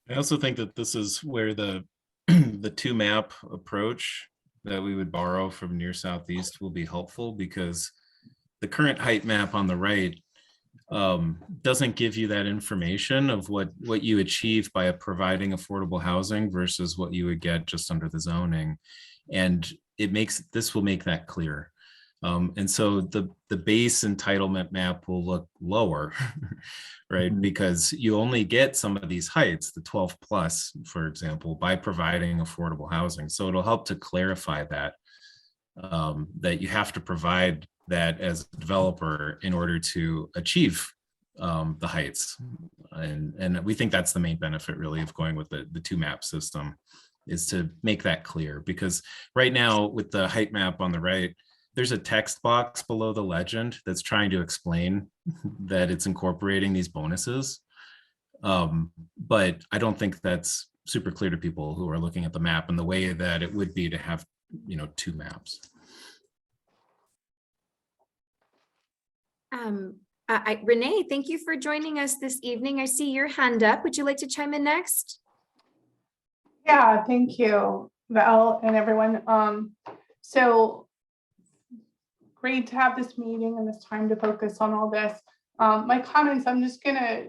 D: I also think that this is where the the two map approach that we would borrow from near southeast will be helpful, because the current height map on the right doesn't give you that information of what you achieve by providing affordable housing versus what you would get just under the zoning. And this will make that clear. And so the base entitlement map will look lower, right?
C: Mhm.
D: Because you only get some of these heights, the 12 plus, for example, by providing affordable housing. So it'll help to clarify that, that you have to provide that as a developer in order to achieve the heights. And we think that's the main benefit really of going with the two map system, is to make that clear. Because right now with the height map on the right, there's a text box below the legend that's trying to explain that it's incorporating these bonuses. But I don't think that's super clear to people who are looking at the map in the way that it would be to have, two maps.
A: Renee, thank you for joining us this evening. I see your hand up. Would you like to chime in next?
J: Yeah, thank you, Val and everyone. So great to have this meeting and this time to focus on all this. My comments, I'm just gonna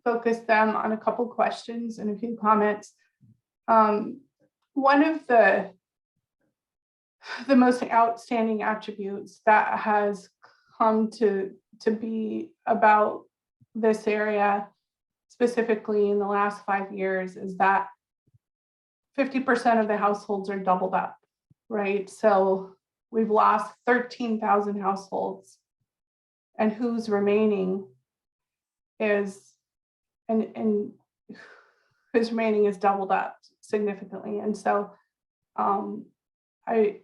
J: focus them on a couple questions and a few comments. One of the most outstanding attributes that has come to be about this area, specifically in the last 5 years, is that 50% of the households are doubled up, right? So we've lost 13,000 households, and who's remaining is, and who's remaining is doubled up significantly. And so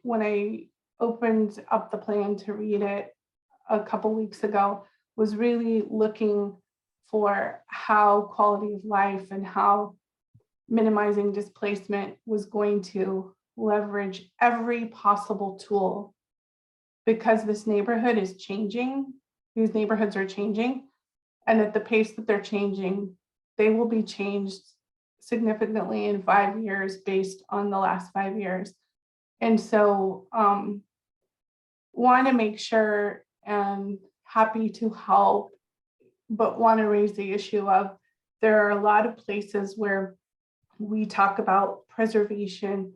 J: when I opened up the plan to read it a couple weeks ago, was really looking for how quality of life and how minimizing displacement was going to leverage every possible tool, because this neighborhood is changing. These neighborhoods are changing, and at the pace that they're changing, they will be changed significantly in 5 years based on the last 5 years. And so want to make sure and happy to help, but want to raise the issue of there are a lot of places where we talk about preservation.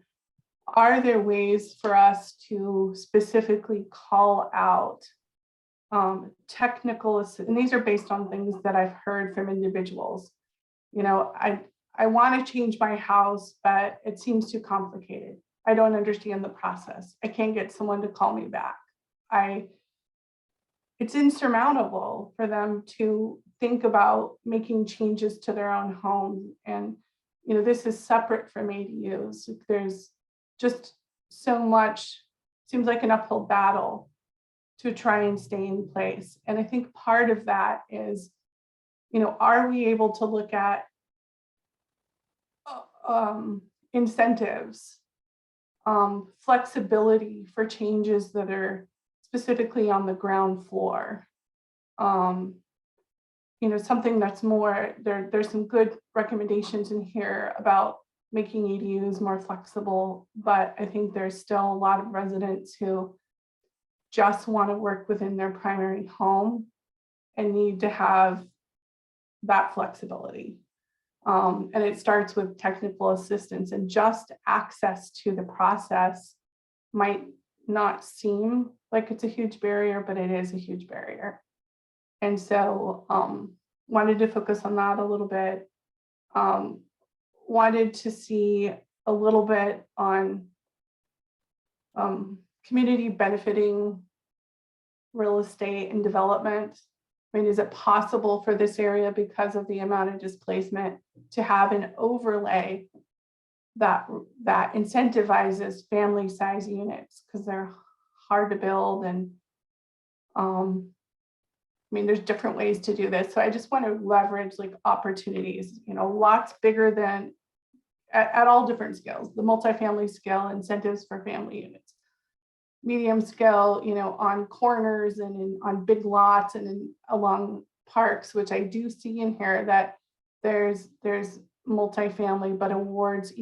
J: Are there ways for us to specifically call out technical, and these are based on things that I've heard from individuals. You know, I want to change my house, but it seems too complicated. I don't understand the process. I can't get someone to call me back. It's insurmountable for them to think about making changes to their own home. And, you know, this is separate from ADUs. There's just so much, seems like an uphill battle to try and stay in place. And I think part of that is, you know, are we able to look at incentives, flexibility for changes that are specifically on the ground floor? You know, something that's more, there's some good recommendations in here about making ADUs more flexible, but I think there's still a lot of residents who just want to work within their primary home and need to have that flexibility. And it starts with technical assistance, and just access to the process might not seem like it's a huge barrier, but it is a huge barrier. And so wanted to focus on that a little bit. Wanted to see a little bit on community benefiting real estate and development. I mean, is it possible for this area, because of the amount of displacement, to have an overlay that incentivizes family size units, because they're hard to build? And I mean, there's different ways to do this. So I just want to leverage like opportunities, you know, lots bigger than at all different scales, the multifamily scale, incentives for family units, medium scale, you know, on corners and on big lots and along parks, which I do see in here that there's multifamily, but awards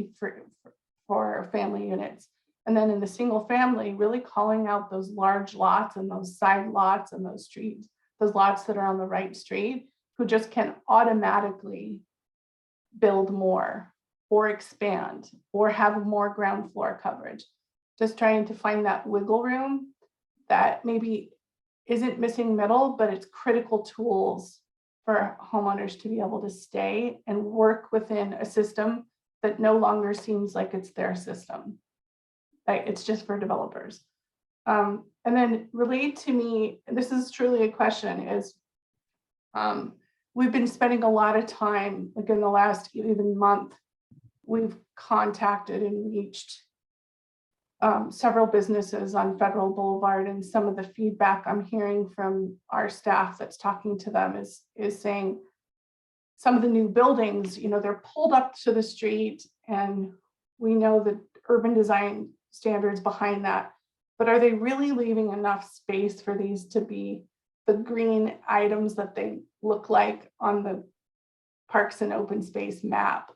J: for family units. And then in the single family, really calling out those large lots and those side lots and those streets, those lots that are on the right street, who just can automatically build more or expand or have more ground floor coverage. Just trying to find that wiggle room that maybe isn't missing middle, but it's critical tools for homeowners to be able to stay and work within a system that no longer seems like it's their system. Like it's just for developers. And then relate to me, this is truly a question, is we've been spending a lot of time, like in the last even month, we've contacted and reached several businesses on Federal Boulevard, and some of the feedback I'm hearing from our staff that's talking to them is saying some of the new buildings, you know, they're pulled up to the street, and we know the urban design standards behind that, but are they really leaving enough space for these to be the green items that they look like on the parks and open space map?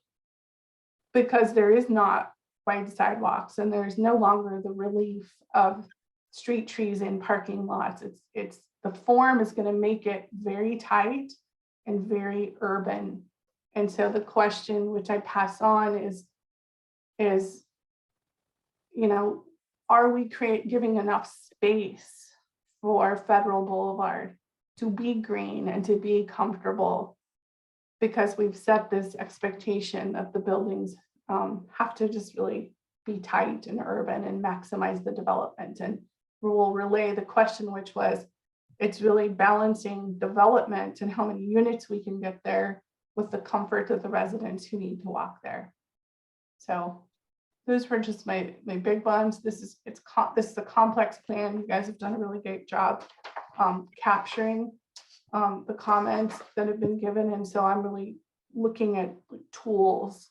J: Because there is not wide sidewalks, and there's no longer the relief of street trees in parking lots. It's the form is going to make it very tight and very urban. And so the question which I pass on is, you know, are we giving enough space for Federal Boulevard to be green and to be comfortable? Because we've set this expectation that the buildings have to just really be tight and urban and maximize the development. And we'll relay the question, which was, it's really balancing development and how many units we can get there with the comfort of the residents who need to walk there. So those were just my big ones. This is a complex plan. You guys have done a really great job capturing the comments that have been given. And so I'm really looking at tools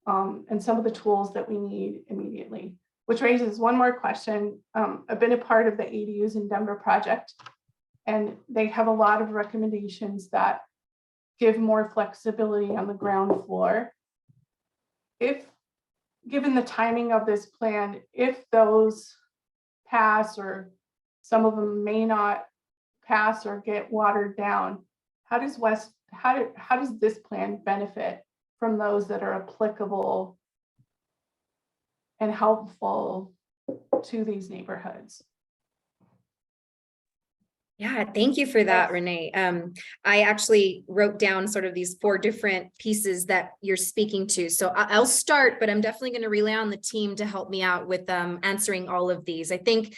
J: and some of the tools that we need immediately, which raises one more question. I've been a part of the ADUs in Denver project, and they have a lot of recommendations that give more flexibility on the ground floor. If, given the timing of this plan, if those pass or some of them may not pass or get watered down. How does this plan benefit from those that are applicable and helpful to these neighborhoods?
A: Yeah, thank you for that,
J: Yes.
A: Renee. I actually wrote down sort of these 4 different pieces that you're speaking to. So I'll start, but I'm definitely going to rely on the team to help me out with answering all of these. I think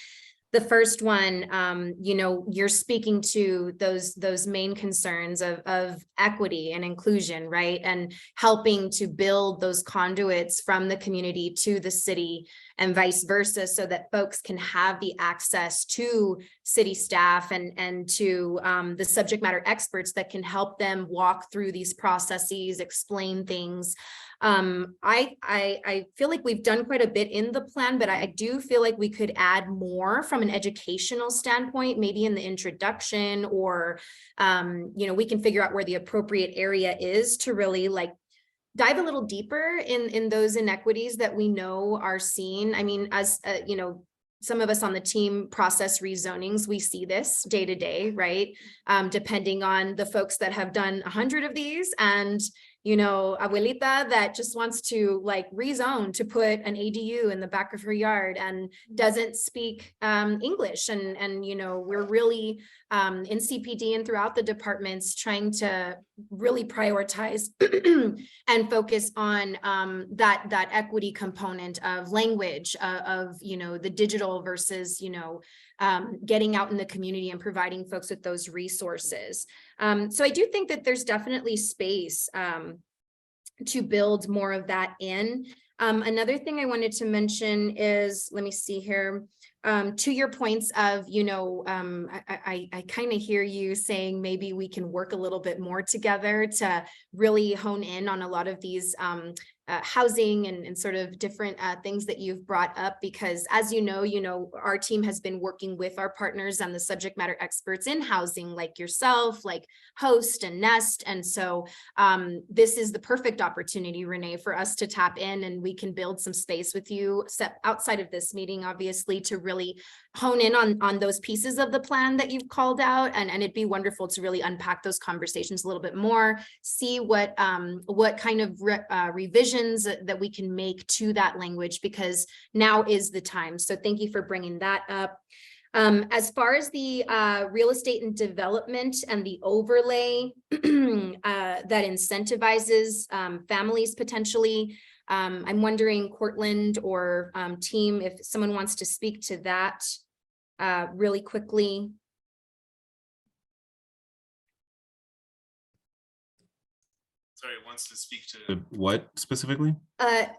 A: the first one, you're speaking to those main concerns of equity and inclusion, right? And helping to build those conduits from the community to the city and vice versa, so that folks can have the access to city staff and to the subject matter experts that can help them walk through these processes, explain things. I feel like we've done quite a bit in the plan, but I do feel like we could add more from an educational standpoint, maybe in the introduction, or we can figure out where the appropriate area is to really dive a little deeper in those inequities that we know are seen. I mean, as some of us on the team process rezonings, we see this day to day, right? Depending on the folks that have done 100 of these, and abuelita that just wants to rezone to put an ADU in the back of her yard and doesn't speak English. And we're really in CPD and throughout the departments trying to really prioritize and focus on that equity component of language, of the digital versus getting out in the community and providing folks with those resources. So I do think that there's definitely space to build more of that in. Another thing I wanted to mention is, let me see here, to your points of, I kind of hear you saying maybe we can work a little bit more together to really hone in on a lot of these housing and sort of different things that you've brought up, because as you know, our team has been working with our partners and the subject matter experts in housing, like yourself, like Host and Nest. And so this is the perfect opportunity, Renee, for us to tap in, and we can build some space with you outside of this meeting, obviously, to really hone in on those pieces of the plan that you've called out. And it'd be wonderful to really unpack those conversations a little bit more, see what kind of revisions that we can make to that language, because now is the time. So thank you for bringing that up. As far as the real estate and development and the overlay that incentivizes families potentially, I'm wondering, Cortland or team, if someone wants to speak to that really quickly.
D: Sorry, wants to speak to what specifically?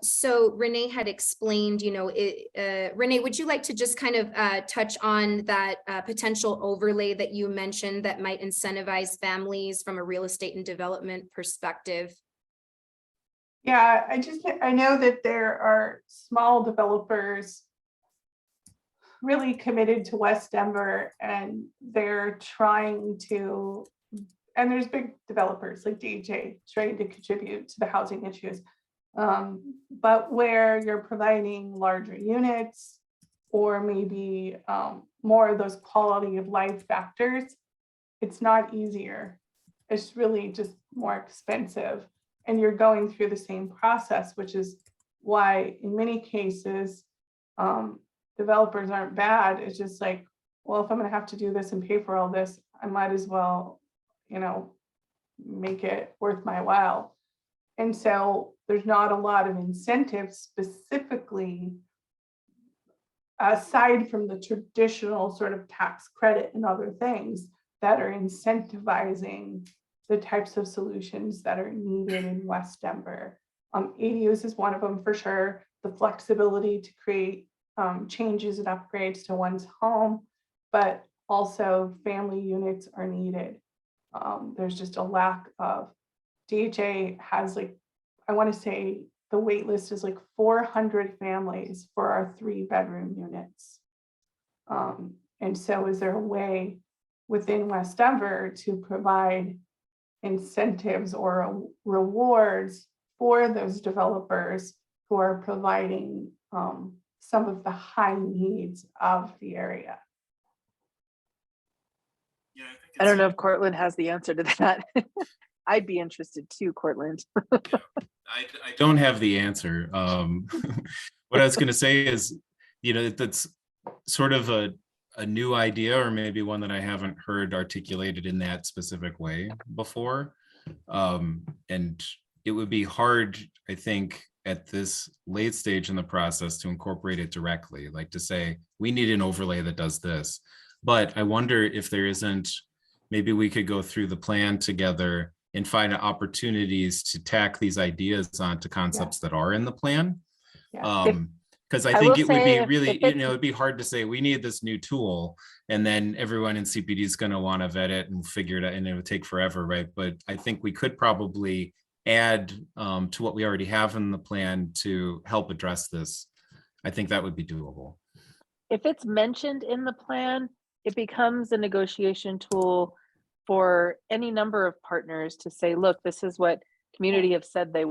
A: So Renee had explained, Renee, would you like to just kind of touch on that potential overlay that you mentioned that might incentivize families from a real estate and development perspective?
J: Yeah, I know that there are small developers really committed to West Denver, and they're trying to, and there's big developers like DHA trying to contribute to the housing issues. But where you're providing larger units, or maybe more of those quality of life factors, it's not easier. It's really just more expensive. And you're going through the same process, which is why in many cases, developers aren't bad. It's just like, well, if I'm gonna have to do this and pay for all this, I might as well, make it worth my while. And so there's not a lot of incentives specifically, aside from the traditional sort of tax credit and other things that are incentivizing the types of solutions that are needed in West Denver. ADUs is one of them for sure. The flexibility to create changes and upgrades to one's home, but also family units are needed. There's just a lack of, DHA has I want to say the wait list is 400 families for our 3-bedroom units. And so is there a way within West Denver to provide incentives or rewards for those developers who are providing some of the high needs of the area?
E: I don't know if Cortland has the answer to that. I'd be interested too, Cortland.
D: I don't have the answer. What I was going to say is, that's sort of a new idea, or maybe one that I haven't heard articulated in that specific way before. And it would be hard, I think, at this late stage in the process to incorporate it directly, like to say, we need an overlay that does this. But I wonder if there isn't, maybe we could go through the plan together and find opportunities to tack these ideas onto concepts that are in the plan.
J: Yeah.
D: Because I
E: I
D: think
E: will
D: it would be
E: say
D: really,
E: if it's-
D: it'd be hard to say, we need this new tool, and then everyone in CPD is going to want to vet it and figure it out, and it would take forever, right? But I think we could probably add to what we already have in the plan to help address this. I think that would be doable.
E: If it's mentioned in the plan, it becomes a negotiation tool for any number of partners to say, look, this is what community have said they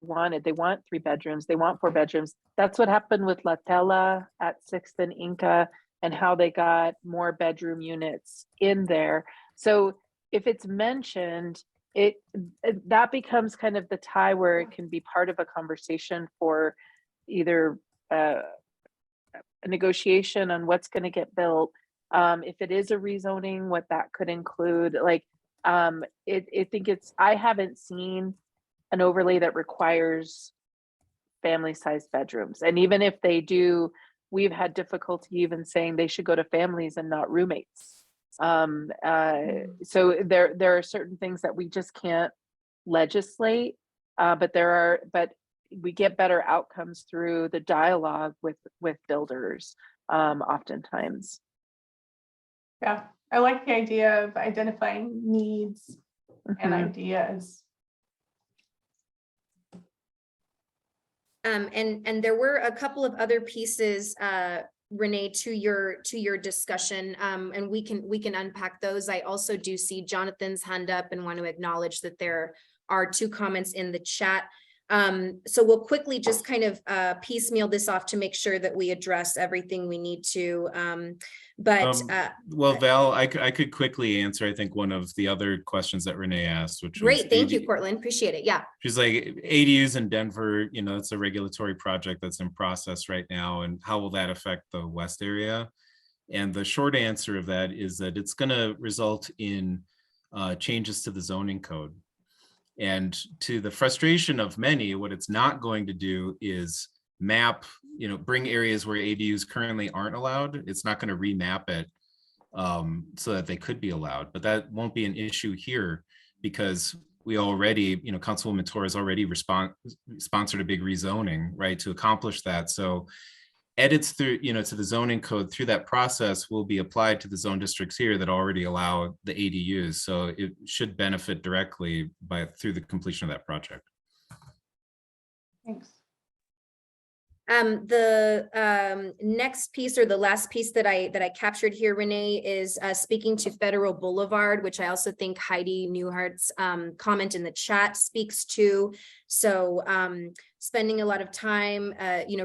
E: wanted. They want 3 bedrooms, they want 4 bedrooms. That's what happened with La Tela at 6th and Inca, and how they got more bedroom units in there. So if it's mentioned, that becomes kind of the tie where it can be part of a conversation for either a negotiation on what's going to get built. If it is a rezoning, what that could include. Like, I think I haven't seen an overlay that requires family-sized bedrooms. And even if they do, we've had difficulty even saying they should go to families and not roommates. So there are certain things that we just can't legislate, but we get better outcomes through the dialogue with builders, oftentimes.
J: Yeah, I like the idea of identifying needs and
E: Mhm.
J: ideas.
A: And there were a couple of other pieces, Renee, to your discussion, and we can unpack those. I also do see Jonathan's hand up and want to acknowledge that there are 2 comments in the chat. So we'll quickly just kind of piecemeal this off to make sure that we address everything we need to.
D: Well, Val, I could quickly answer, I think, one of the other questions that Renee asked, which was
A: great. Thank you, Cortland. Appreciate it. Yeah.
D: She's like, ADUs in Denver, it's a regulatory project that's in process right now, and how will that affect the West area? And the short answer of that is that it's going to result in changes to the zoning code. And to the frustration of many, what it's not going to do is map, bring areas where ADUs currently aren't allowed. It's not going to remap it so that they could be allowed. But that won't be an issue here, because we already, Councilwoman Torres already sponsored a big rezoning, right, to accomplish that. So edits through, to the zoning code through that process will be applied to the zone districts here that already allow the ADUs. So it should benefit directly through the completion of that project.
J: Thanks.
A: The next piece, or the last piece that I captured here, Renee, is speaking to Federal Boulevard, which I also think Heidi Newhart's comment in the chat speaks to. So spending a lot of time,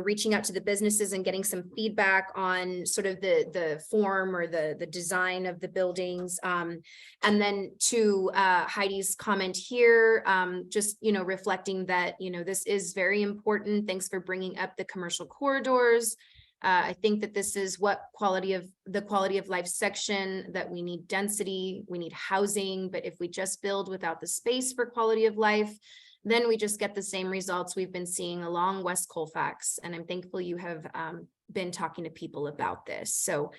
A: reaching out to the businesses and getting some feedback on sort of the form or the design of the buildings. And then to Heidi's comment here, just, reflecting that, this is very important. Thanks for bringing up the commercial corridors. I think that this is what the quality of life section, that we need density, we need housing, but if we just build without the space for quality of life, then we just get the same results we've been seeing along West Colfax. And I'm thankful you have been talking to people about this. So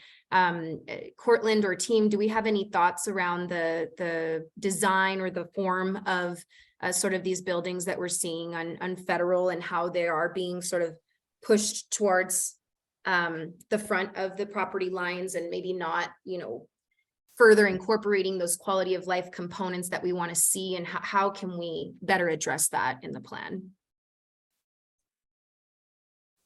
A: Cortland or team, do we have any thoughts around the design or the form of sort of these buildings that we're seeing on Federal, and how they are being sort of pushed towards the front of the property lines, and maybe not, further incorporating those quality of life components that we want to see, and how can we better address that in the plan?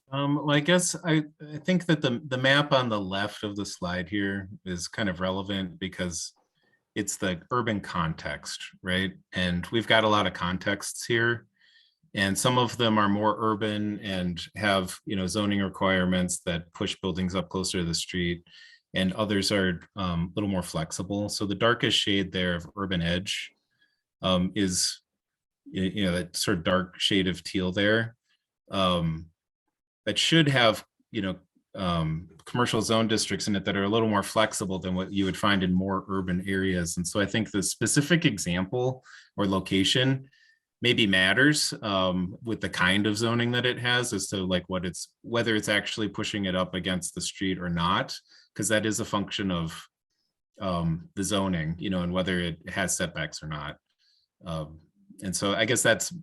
D: Well, I guess I think that the map on the left of the slide here is kind of relevant, because it's the urban context, right? And we've got a lot of contexts here, and some of them are more urban and have, zoning requirements that push buildings up closer to the street. and others are a little more flexible. So the darkest shade there of urban edge is, that sort of dark shade of teal there. That should have, commercial zone districts in it that are a little more flexible than what you would find in more urban areas. And so I think the specific example or location maybe matters with the kind of zoning that it has as to like whether it's actually pushing it up against the street or not, because that is a function of the zoning, and whether it has setbacks or not. And so I guess that's,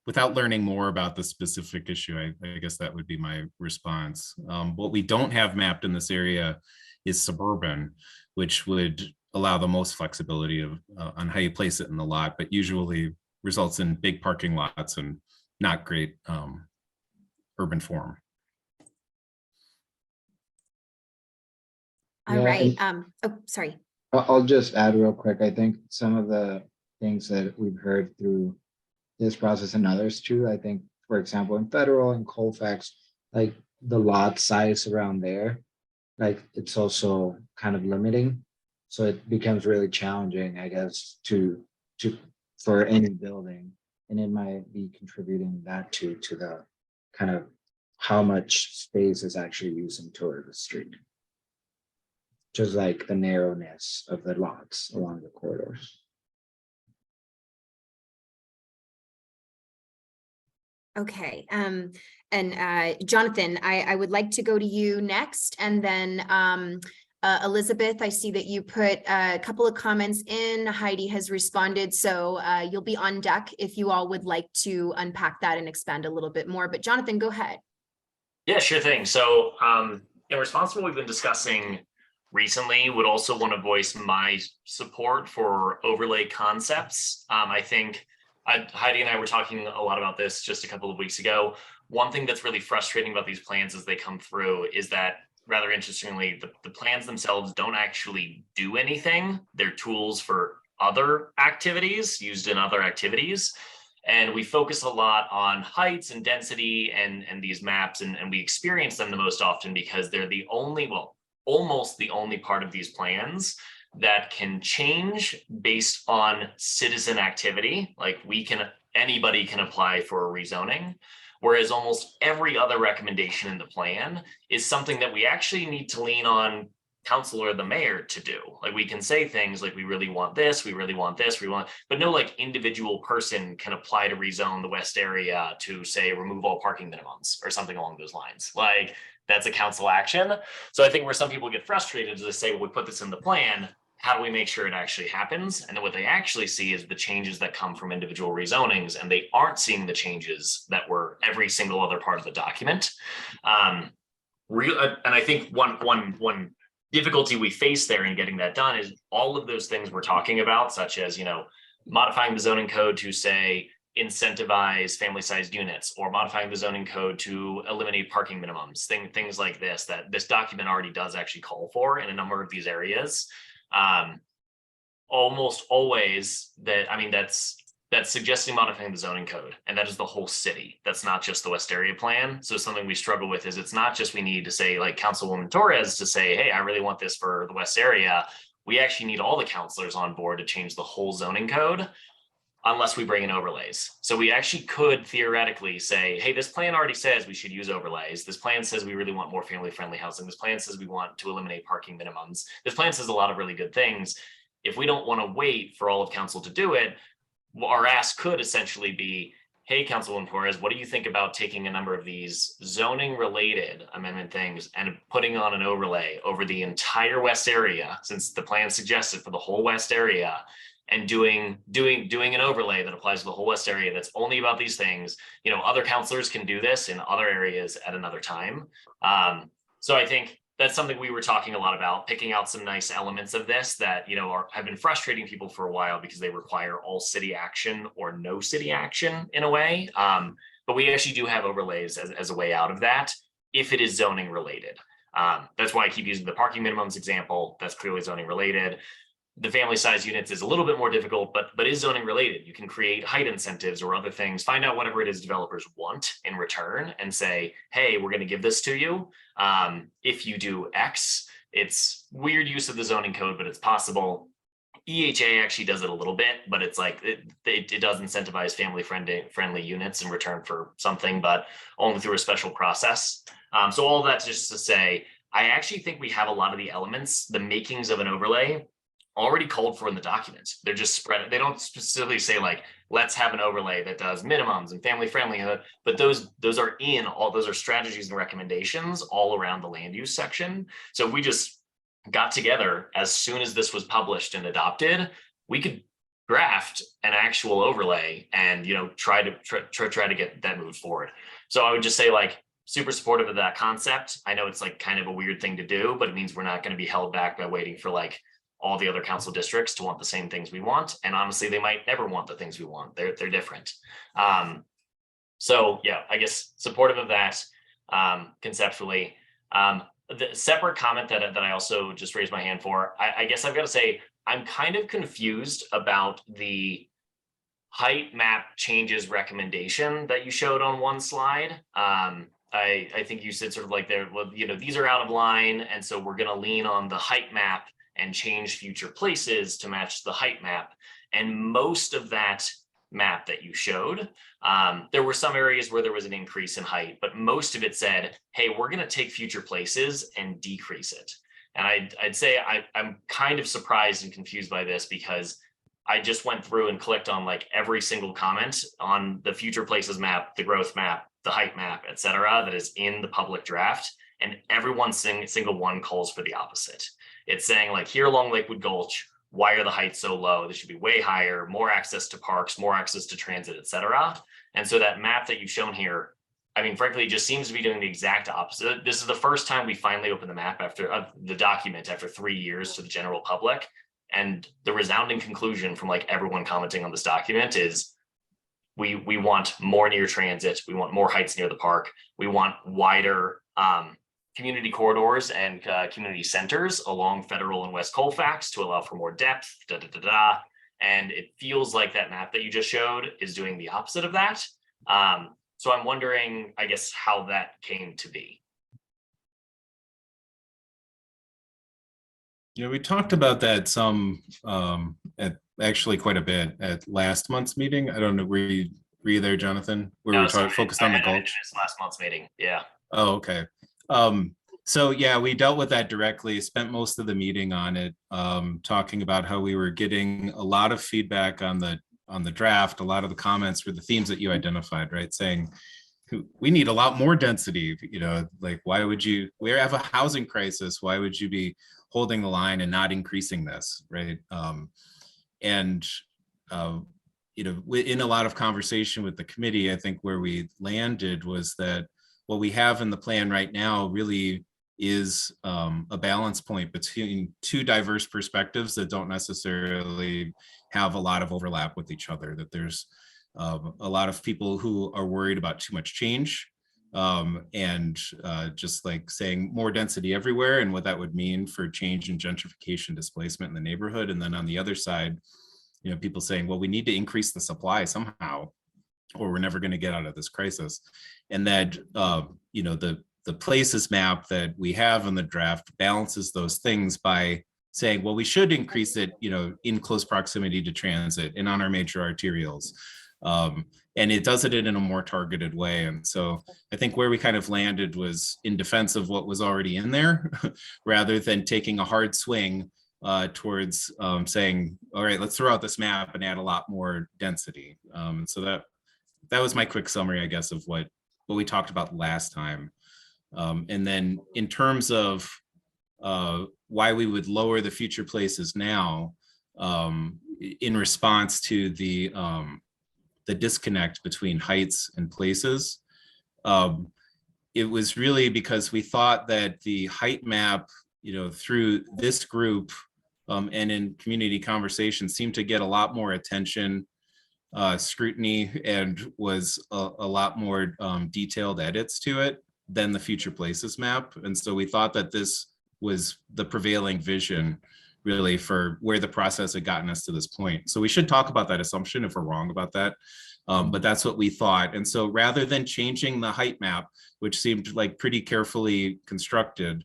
D: without learning more about the specific issue, I guess that would be my response. What we don't have mapped in this area is suburban, which would allow the most flexibility on how you place it in the lot, but usually results in big parking lots and not great urban form.
A: All
C: Yeah,
A: right.
C: and-
A: Oh, sorry.
C: I'll just add real quick. I think some of the things that we've heard through this process and others too, I think, for example, in Federal and Colfax, like the lot size around there, like it's also kind of limiting. So it becomes really challenging, I guess, for any building. And it might be contributing that to the kind of how much space is actually using toward the street. Just like the narrowness of the lots along the corridors.
A: Okay, and Jonathan, I would like to go to you next, and then Elizabeth, I see that you put a couple of comments in. Heidi has responded, so you'll be on deck if you all would like to unpack that and expand a little bit more. But Jonathan, go ahead.
K: Yeah, sure thing. So in response to what we've been discussing recently, would also want to voice my support for overlay concepts. I think Heidi and I were talking a lot about this just a couple of weeks ago. One thing that's really frustrating about these plans as they come through is that, rather interestingly, the plans themselves don't actually do anything. They're tools for other activities, used in other activities. And we focus a lot on heights and density and these maps, and we experience them the most often because they're the only, well, almost the only part of these plans that can change based on citizen activity. Like anybody can apply for a rezoning, whereas almost every other recommendation in the plan is something that we actually need to lean on council or the mayor to do. Like we can say things like, we really want this, we really want this, but no like individual person can apply to rezone the West area to say, remove all parking minimums or something along those lines. Like that's a council action. So I think where some people get frustrated is they say, well, we put this in the plan, how do we make sure it actually happens? And then what they actually see is the changes that come from individual rezonings, and they aren't seeing the changes that were every single other part of the document. And I think one difficulty we face there in getting that done is all of those things we're talking about, such as, modifying the zoning code to say, incentivize family-sized units, or modifying the zoning code to eliminate parking minimums, things like this, that this document already does actually call for in a number of these areas. Almost always that's suggesting modifying the zoning code, and that is the whole city. That's not just the West Area Plan. So something we struggle with is it's not just we need to say, like Councilwoman Torres to say, hey, I really want this for the West Area. We actually need all the councilors on board to change the whole zoning code, unless we bring in overlays. So we actually could theoretically say, hey, this plan already says we should use overlays. This plan says we really want more family-friendly housing. This plan says we want to eliminate parking minimums. This plan says a lot of really good things. If we don't want to wait for all of council to do it, our ask could essentially be, hey, Councilwoman Torres, what do you think about taking a number of these zoning related amendment things and putting on an overlay over the entire West Area, since the plan suggested for the whole West Area, and doing an overlay that applies to the whole West Area that's only about these things. Other councilors can do this in other areas at another time. So I think that's something we were talking a lot about, picking out some nice elements of this that, have been frustrating people for a while because they require all city action or no city action in a way. But we actually do have overlays as a way out of that if it is zoning related. That's why I keep using the parking minimums example. That's clearly zoning related. The family size units is a little bit more difficult, but is zoning related. You can create height incentives or other things, find out whatever it is developers want in return and say, hey, we're going to give this to you if you do X. it's weird use of the zoning code, but it's possible. EHA actually does it a little bit, but it's like it does incentivize family friendly units in return for something, but only through a special process. So all of that's just to say, I actually think we have a lot of the elements, the makings of an overlay already called for in the document. They're just spread. They don't specifically say like, let's have an overlay that does minimums and family friendly, but those are in all, those are strategies and recommendations all around the land use section. So if we just got together as soon as this was published and adopted, we could draft an actual overlay and, you know, try to get that moved forward. So I would just say like, super supportive of that concept. I know it's like kind of a weird thing to do, but it means we're not going to be held back by waiting for like all the other council districts to want the same things we want. And honestly, they might never want the things we want. They're different. So yeah, I guess supportive of that conceptually. The separate comment that I also just raised my hand for, I guess I've got to say, I'm kind of confused about the height map changes recommendation that you showed on one slide. I think you said sort of like there, well, you know, these are out of line. And so we're going to lean on the height map and change future places to match the height map. And most of that map that you showed, there were some areas where there was an increase in height, but most of it said, hey, we're going to take future places and decrease it. And I'd say I'm kind of surprised and confused by this because I just went through and clicked on like every single comment on the future places map, the growth map, the height map, et cetera, that is in the public draft. And every single one calls for the opposite. It's saying like here along Lakewood Gulch, why are the heights so low? They should be way higher, more access to parks, more access to transit, et cetera. And so that map that you've shown here, I mean, frankly, it just seems to be doing the exact opposite. This is the first time we finally opened the map after the document after 3 years to the general public. And the resounding conclusion from like everyone commenting on this document is we want more near transit. We want more heights near the park. We want wider community corridors and community centers along Federal and West Colfax to allow for more depth, And it feels like that map that you just showed is doing the opposite of that. So I'm wondering, I guess, how that came to be.
D: Yeah, we talked about that some at actually quite a bit at last month's meeting. I don't know, were you there, Jonathan? Where we focused on the Gulch?
K: Last month's meeting, yeah.
D: Oh, okay. So yeah, we dealt with that directly, spent most of the meeting on it, talking about how we were getting a lot of feedback on the draft. A lot of the comments were the themes that you identified, right? Saying we need a lot more density, you know, like why would you, we have a housing crisis, why would you be holding the line and not increasing this, right? You know, in a lot of conversation with the committee, I think where we landed was that what we have in the plan right now really is a balance point between two diverse perspectives that don't necessarily have a lot of overlap with each other, that there's a lot of people who are worried about too much change and just like saying more density everywhere and what that would mean for change in gentrification displacement in the neighborhood. And then on the other side, you know, people saying, well, we need to increase the supply somehow, or we're never going to get out of this crisis. And that, you know, the places map that we have in the draft balances those things by saying, well, we should increase it, you know, in close proximity to transit and on our major arterials. And it does it in a more targeted way. And so I think where we kind of landed was in defense of what was already in there, rather than taking a hard swing towards saying, all right, let's throw out this map and add a lot more density. So that was my quick summary, I guess, of what we talked about last time. And then in terms of why we would lower the future places now, in response to the disconnect between heights and places, it was really because we thought that the height map, you know, through this group and in community conversation seemed to get a lot more attention, scrutiny, and was a lot more detailed edits to it than the future places map. And so we thought that this was the prevailing vision really for where the process had gotten us to this point. So we should talk about that assumption if we're wrong about that. But that's what we thought. And so rather than changing the height map, which seemed like pretty carefully constructed,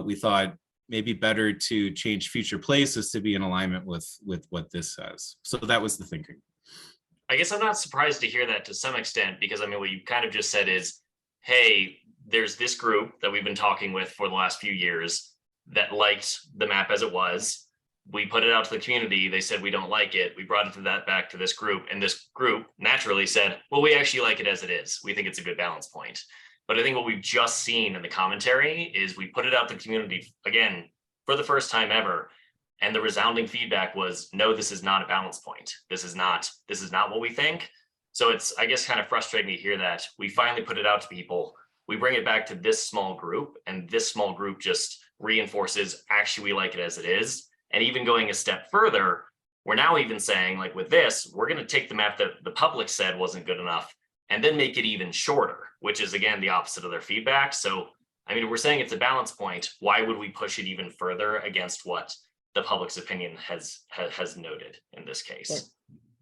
D: we thought, maybe better to change future places to be in alignment with what this says. So that was the thinking.
K: I guess I'm not surprised to hear that to some extent, because I mean, what you kind of just said is, hey, there's this group that we've been talking with for the last few years that liked the map as it was. We put it out to the community. They said, we don't like it. We brought back to this group, and this group naturally said, well, we actually like it as it is. We think it's a good balance point. But I think what we've just seen in the commentary is we put it out to the community again for the first time ever. And the resounding feedback was, no, this is not a balance point. This is not what we think. So it's, I guess, kind of frustrating to hear that. We finally put it out to people. We bring it back to this small group, and this small group just reinforces, actually, we like it as it is. And even going a step further, we're now even saying, like with this, we're going to take the map that the public said wasn't good enough and then make it even shorter, which is, again, the opposite of their feedback. So, I mean, if we're saying it's a balance point, why would we push it even further against what the public's opinion has noted in this case?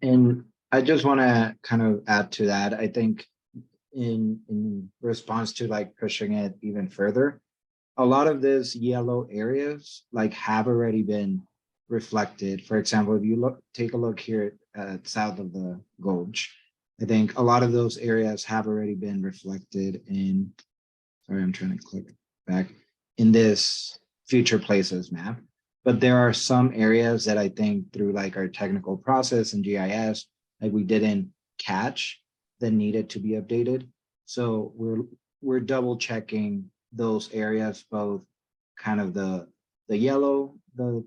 C: And I just want to kind of add to that. I think in response to like pushing it even further, a lot of these yellow areas like have already been reflected. For example, if you take a look here at south of the Gulch, I think a lot of those areas have already been reflected in, sorry, I'm trying to click back, in this future places map. But there are some areas that I think through like our technical process and GIS, like we didn't catch that needed to be updated. So we're double checking those areas, both kind of the yellow, the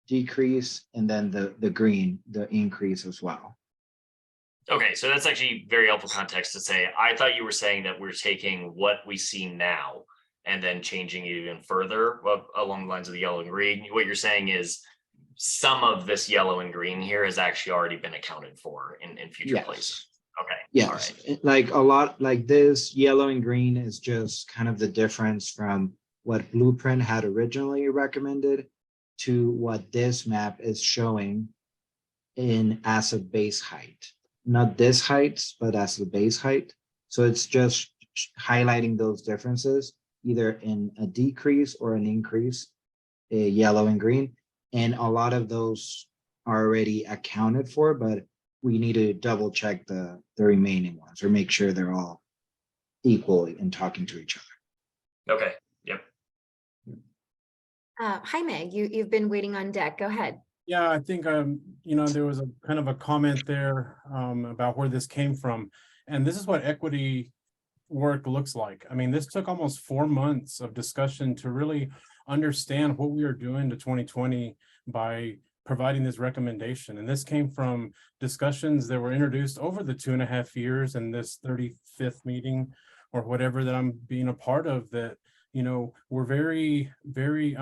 C: decrease, and then the green, the increase as well.
K: Okay, so that's actually very helpful context to say. I thought you were saying that we're taking what we see now and then changing it even further along the lines of the yellow and green. What you're saying is some of this yellow and green here has actually already been accounted for in future places. Okay.
C: Yes,
K: all right.
C: like a lot, like this yellow and green is just kind of the difference from what Blueprint had originally recommended to what this map is showing in as a base height. Not this heights, but as the base height. So it's just highlighting those differences, either in a decrease or an increase, yellow and green. And a lot of those are already accounted for, but we need to double check the remaining ones or make sure they're all equal in talking to each other.
K: Okay, yep.
A: Hi, Meg, you've been waiting on deck. Go ahead.
H: Yeah, I think, you know, there was a kind of a comment there about where this came from. And this is what equity work looks like. I mean, this took almost 4 months of discussion to really understand what we are doing to 2020 by providing this recommendation. And this came from discussions that were introduced over the 2.5 years in this 35th meeting or whatever that I'm being a part of, that, you know, we're very, very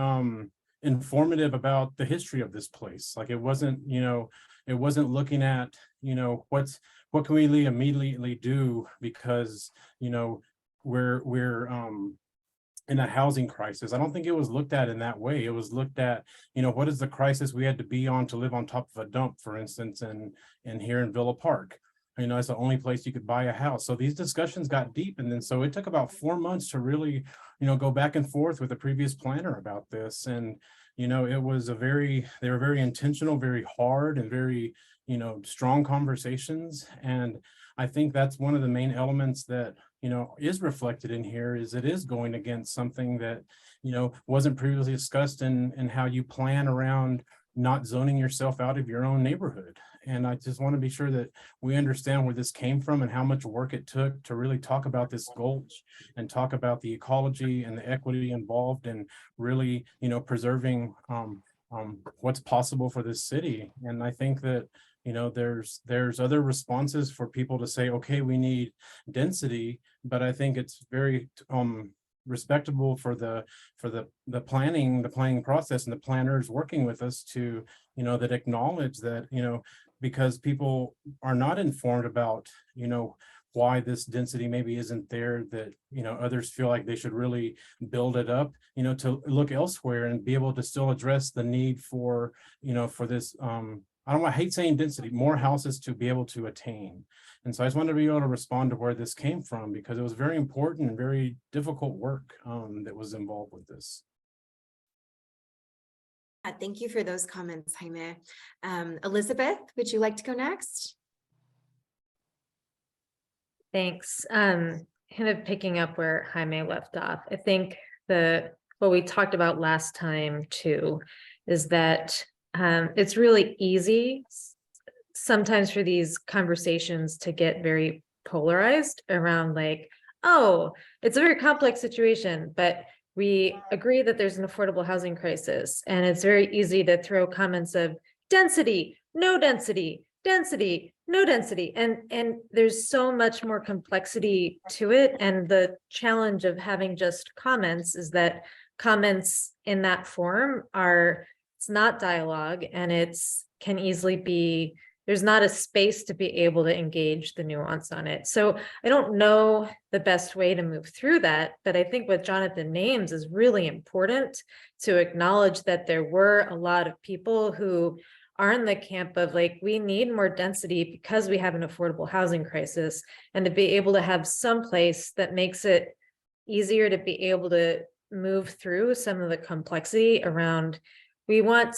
H: informative about the history of this place. Like it wasn't, you know, it wasn't looking at, you know, what can we immediately do because, you know, we're in a housing crisis. I don't think it was looked at in that way. It was looked at, you know, what is the crisis we had to be on to live on top of a dump, for instance, and here in Villa Park. You know, it's the only place you could buy a house. So these discussions got deep. And then so it took about 4 months to really, you know, go back and forth with the previous planner about this. And, you know, it was they were very intentional, very hard, and very, you know, strong conversations. And I think that's one of the main elements that, you know, is reflected in here, is it is going against something that, you know, wasn't previously discussed in how you plan around not zoning yourself out of your own neighborhood. And I just want to be sure that we understand where this came from and how much work it took to really talk about this gulch and talk about the ecology and the equity involved in really, you know, preserving what's possible for this city. And I think that, you know, there's other responses for people to say, okay, we need density, but I think it's very respectable for the planning process and the planners working with us to, you know, that acknowledge that, you know, because people are not informed about, you know, why this density maybe isn't there, that, you know, others feel like they should really build it up, you know, to look elsewhere and be able to still address the need for, you know, for this, I hate saying density, more houses to be able to attain. And so I just wanted to be able to respond to where this came from, because it was very important and very difficult work that was involved with this.
A: Thank you for those comments, Jaime. Elizabeth, would you like to go next?
I: Thanks. Kind of picking up where Jaime left off. I think what we talked about last time too is that it's really easy sometimes for these conversations to get very polarized around like, oh, it's a very complex situation, but we agree that there's an affordable housing crisis, and it's very easy to throw comments of density, no density, density, no density, and there's so much more complexity to it. And the challenge of having just comments is that comments in that form it's not dialogue, and can easily be, there's not a space to be able to engage the nuance on it. So I don't know the best way to move through that, but I think what Jonathan names is really important, to acknowledge that there were a lot of people who are in the camp of like, we need more density because we have an affordable housing crisis, and to be able to have some place that makes it easier to be able to move through some of the complexity around. We want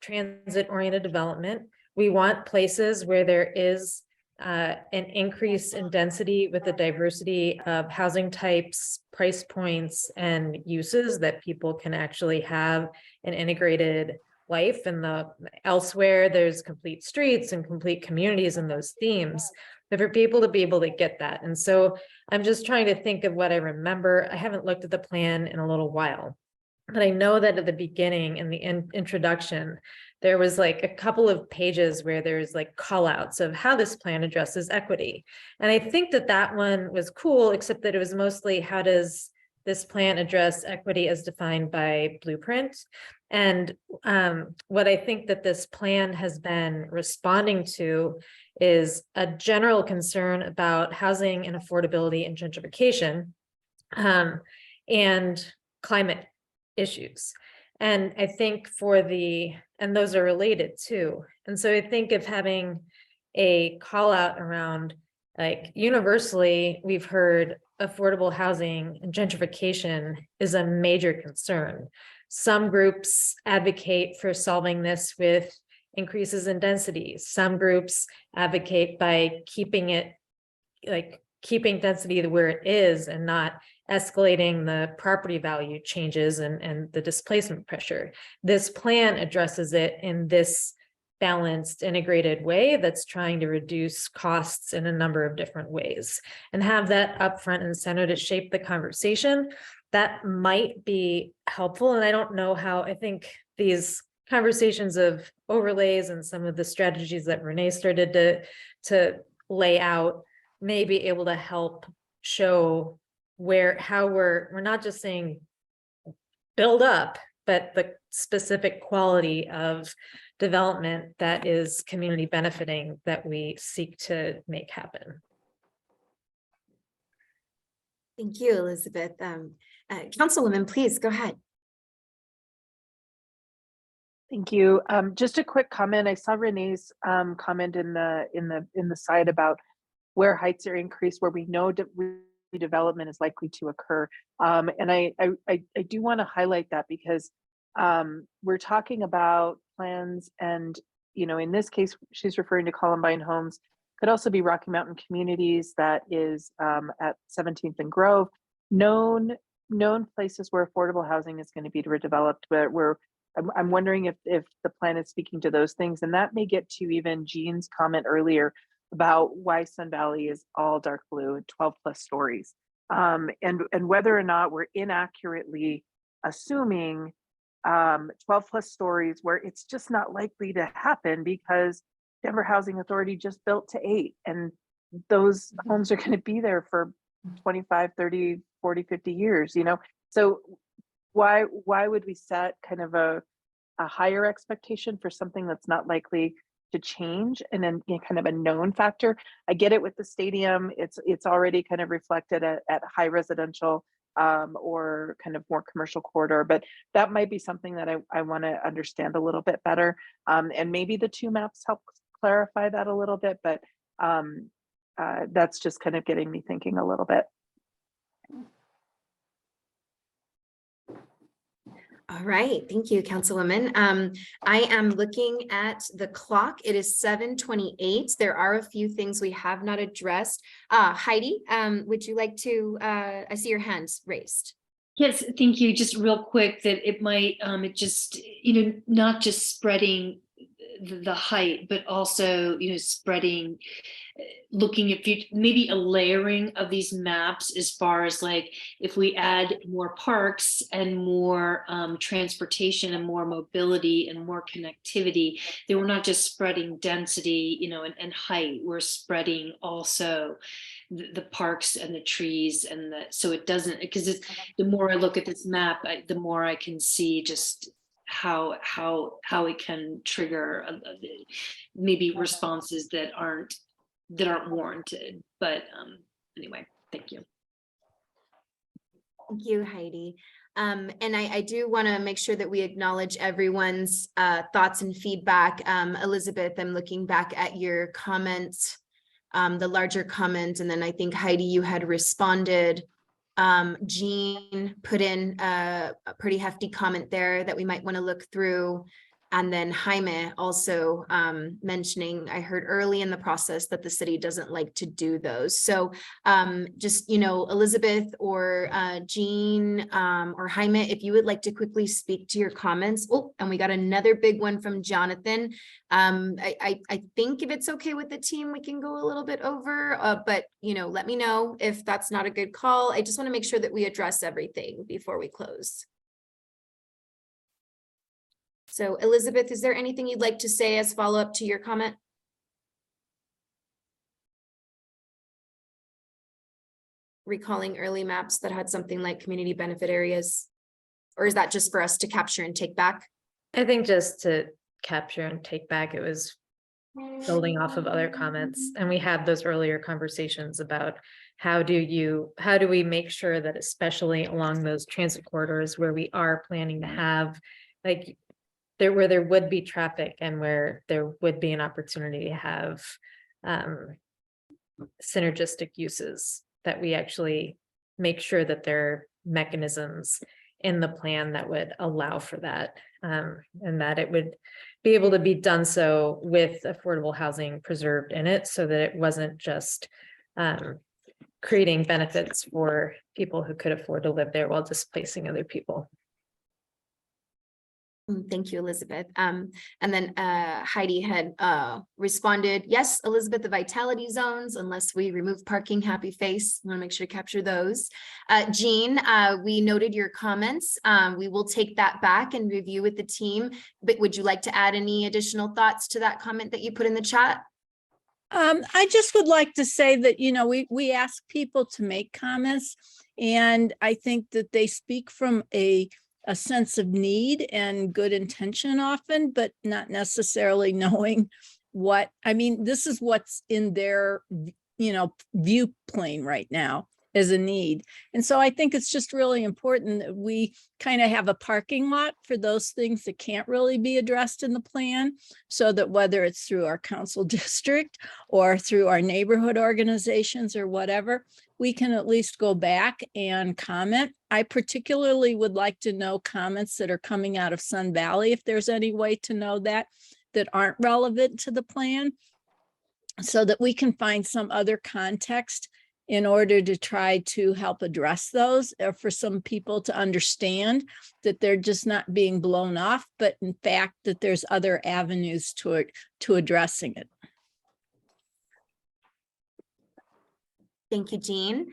I: transit-oriented development. We want places where there is an increase in density with the diversity of housing types, price points, and uses, that people can actually have an integrated life. And elsewhere, there's complete streets and complete communities in those themes. But for people to be able to get that. And so I'm just trying to think of what I remember. I haven't looked at the plan in a little while. But I know that at the beginning, in the introduction, there was like a couple of pages where there's like call outs of how this plan addresses equity. And I think that one was cool, except that it was mostly, how does this plan address equity as defined by Blueprint? And what I think that this plan has been responding to is a general concern about housing and affordability and gentrification, and climate issues. And I think and those are related too. And so I think of having a call out around, like, universally, we've heard affordable housing and gentrification is a major concern. Some groups advocate for solving this with increases in density. Some groups advocate by keeping density where it is and not escalating the property value changes and the displacement pressure. This plan addresses it in this balanced, integrated way that's trying to reduce costs in a number of different ways, and have that up front and center to shape the conversation. That might be helpful. And I don't know how, I think these conversations of overlays and some of the strategies that Renee started to lay out may be able to help show how we're not just saying build up, but the specific quality of development that is community benefiting that we seek to make happen.
A: Thank you, Elizabeth. Councilwoman, please go ahead.
E: Thank you. Just a quick comment. I saw Renee's comment in the side about where heights are increased, where we know redevelopment is likely to occur. And I do want to highlight that, because we're talking about plans, and in this case, she's referring to Columbine Homes. Could also be Rocky Mountain Communities, that is at 17th and Grove, known places where affordable housing is going to be redeveloped. But I'm wondering if the plan is speaking to those things, and that may get to even Jean's comment earlier about why Sun Valley is all dark blue and 12 plus stories, and whether or not we're inaccurately assuming 12 plus stories, where it's just not likely to happen because Denver Housing Authority just built to 8, and those homes are going to be there for 25, 30, 40, 50 years, So why would we set kind of a higher expectation for something that's not likely to change, and then kind of a known factor? I get it with the stadium. It's already kind of reflected at high residential or kind of more commercial corridor, but that might be something that I want to understand a little bit better. And maybe the 2 maps help clarify that a little bit, but that's just kind of getting me thinking a little bit.
A: All right, thank you, Councilwoman. I am looking at the clock. It is 7:28. There are a few things we have not addressed. Heidi, would you like to, I see your hands raised.
F: Yes, thank you. Just real quick, that it might, it just, not just spreading the height, but also, spreading, looking at maybe a layering of these maps, as far as like, if we add more parks and more transportation and more mobility and more connectivity, then we're not just spreading density, and height, we're spreading also the parks and the trees, and so it doesn't, because the more I look at this map, the more I can see just how it can trigger maybe responses that aren't warranted. But anyway, thank you.
A: Thank you, Heidi. And I do want to make sure that we acknowledge everyone's thoughts and feedback. Elizabeth, I'm looking back at your comments, the larger comment, and then I think Heidi, you had responded. Jean put in a pretty hefty comment there that we might want to look through. And then Jaime also mentioning, I heard early in the process that the city doesn't like to do those. So just, Elizabeth or Jean or Jaime, if you would like to quickly speak to your comments. Oh, and we got another big one from Jonathan. I think if it's okay with the team, we can go a little bit over, but let me know if that's not a good call. I just want to make sure that we address everything before we close. So Elizabeth, is there anything you'd like to say as follow-up to your comment? Recalling early maps that had something like community benefit areas? Or is that just for us to capture and take back?
I: I think just to capture and take back, it was building off of other comments. And we had those earlier conversations about how do we make sure that, especially along those transit corridors where we are planning to have, like, where there would be traffic and where there would be an opportunity to have synergistic uses, that we actually make sure that there are mechanisms in the plan that would allow for that, and that it would be able to be done so with affordable housing preserved in it, so that it wasn't just creating benefits for people who could afford to live there while displacing other people.
A: Thank you, Elizabeth. And then Heidi had responded, yes, Elizabeth, the vitality zones, unless we remove parking, happy face. I want to make sure to capture those. Jean, we noted your comments. We will take that back and review with the team, but would you like to add any additional thoughts to that comment that you put in the chat?
G: I just would like to say that, we ask people to make comments, and I think that they speak from a sense of need and good intention often, but not necessarily knowing what, this is what's in their, view plane right now as a need. And so I think it's just really important that we kind of have a parking lot for those things that can't really be addressed in the plan, so that whether it's through our council district or through our neighborhood organizations or whatever, we can at least go back and comment. I particularly would like to know comments that are coming out of Sun Valley, if there's any way to know that aren't relevant to the plan, so that we can find some other context in order to try to help address those, or for some people to understand that they're just not being blown off, but in fact that there's other avenues to addressing it.
A: Thank you, Jean.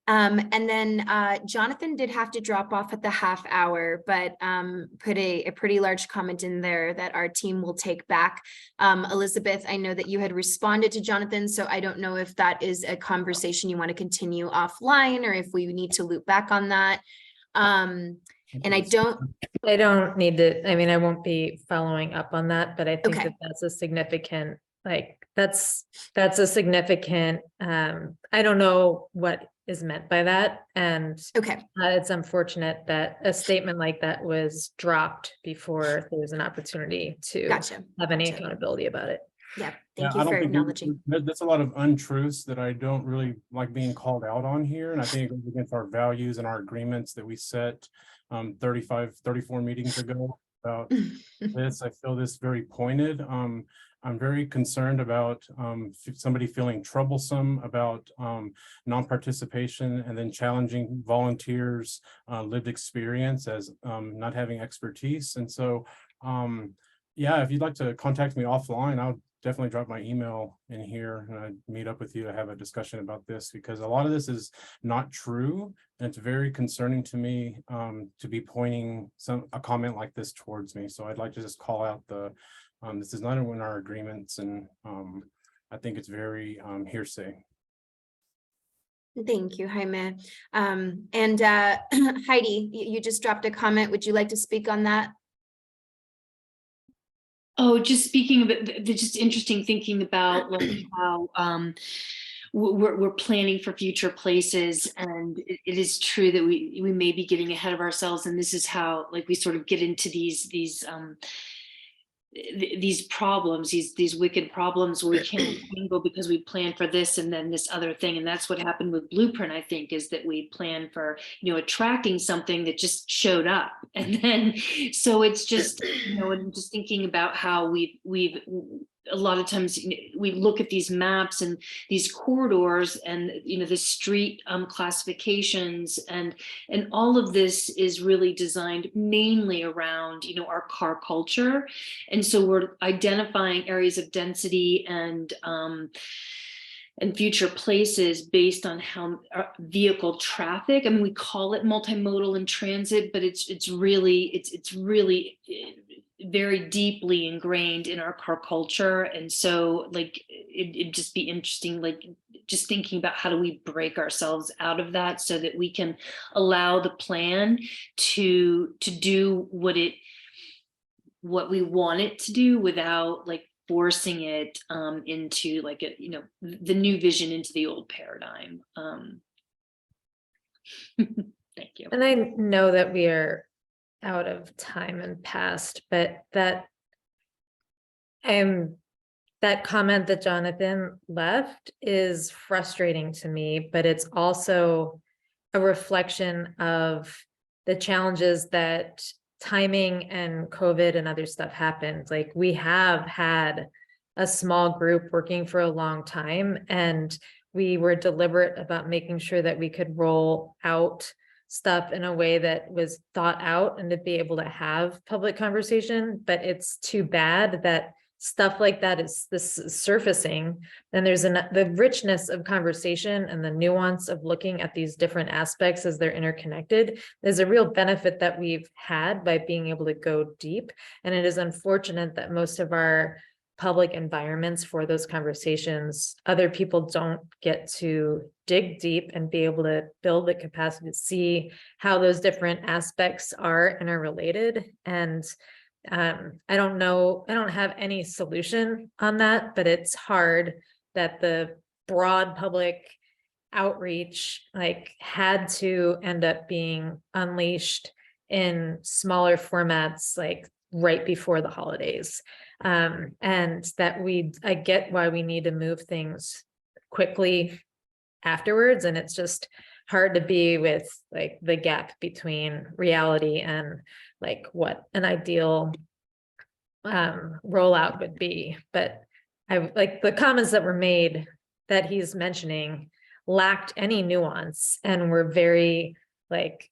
A: And then Jonathan did have to drop off at the half hour, but put a pretty large comment in there that our team will take back. Elizabeth, I know that you had responded to Jonathan, so I don't know if that is a conversation you want to continue offline, or if we need to loop back on that. And I don't
I: need to, I won't be following up on that, but I think
A: okay.
I: that that's a significant, that's a significant, I don't know what is meant by that. And
A: okay,
I: it's unfortunate that a statement like that was dropped before there was an opportunity to
A: gotcha.
I: have any accountability about it.
A: Yeah,
H: Yeah,
A: thank
H: I
A: you
H: don't
A: for
H: think
A: acknowledging.
H: there's a lot of untruths that I don't really like being called out on here. And I think it goes against our values and our agreements that we set 34 meetings ago about this. I feel this very pointed. I'm very concerned about somebody feeling troublesome about non-participation and then challenging volunteers' lived experience as not having expertise. And so, yeah, if you'd like to contact me offline, I'll definitely drop my email in here and I'd meet up with you to have a discussion about this, because a lot of this is not true. And it's very concerning to me to be pointing a comment like this towards me. So I'd like to just call out this is not in our agreements, and I think it's very hearsay.
A: Thank you, Jaime. And Heidi, you just dropped a comment. Would you like to speak on that?
F: Oh, just speaking of it, just interesting thinking about like how we're planning for future places, and it is true that we may be getting ahead of ourselves, and this is how like we sort of get into these problems, these wicked problems where we can't go because we plan for this and then this other thing. And that's what happened with Blueprint, I think, is that we planned for, attracting something that just showed up. And then, so it's just, and just thinking about how we've a lot of times we look at these maps and these corridors and the street classifications and all of this is really designed mainly around our car culture, and so we're identifying areas of density and future places based on how vehicle traffic. I mean, we call it multimodal and transit, but it's really very deeply ingrained in our car culture. And so like it'd just be interesting, like just thinking about how do we break ourselves out of that so that we can allow the plan to do what we want it to do without like forcing it into like the new vision into the old paradigm. Thank you.
I: And I know that we are out of time and past, but that comment that Jonathan left is frustrating to me, but it's also a reflection of the challenges that timing and COVID and other stuff happened. Like we have had a small group working for a long time, and we were deliberate about making sure that we could roll out stuff in a way that was thought out and to be able to have public conversation. But it's too bad that stuff like that is surfacing. And there's the richness of conversation and the nuance of looking at these different aspects as they're interconnected. There's a real benefit that we've had by being able to go deep. And it is unfortunate that most of our public environments for those conversations, other people don't get to dig deep and be able to build the capacity to see how those different aspects are interrelated. And I don't know, I don't have any solution on that, but it's hard that the broad public outreach like had to end up being unleashed in smaller formats like right before the holidays. And that I get why we need to move things quickly afterwards. And it's just hard to be with like the gap between reality and like what an ideal rollout would be. But I like the comments that were made that he's mentioning lacked any nuance and were very like,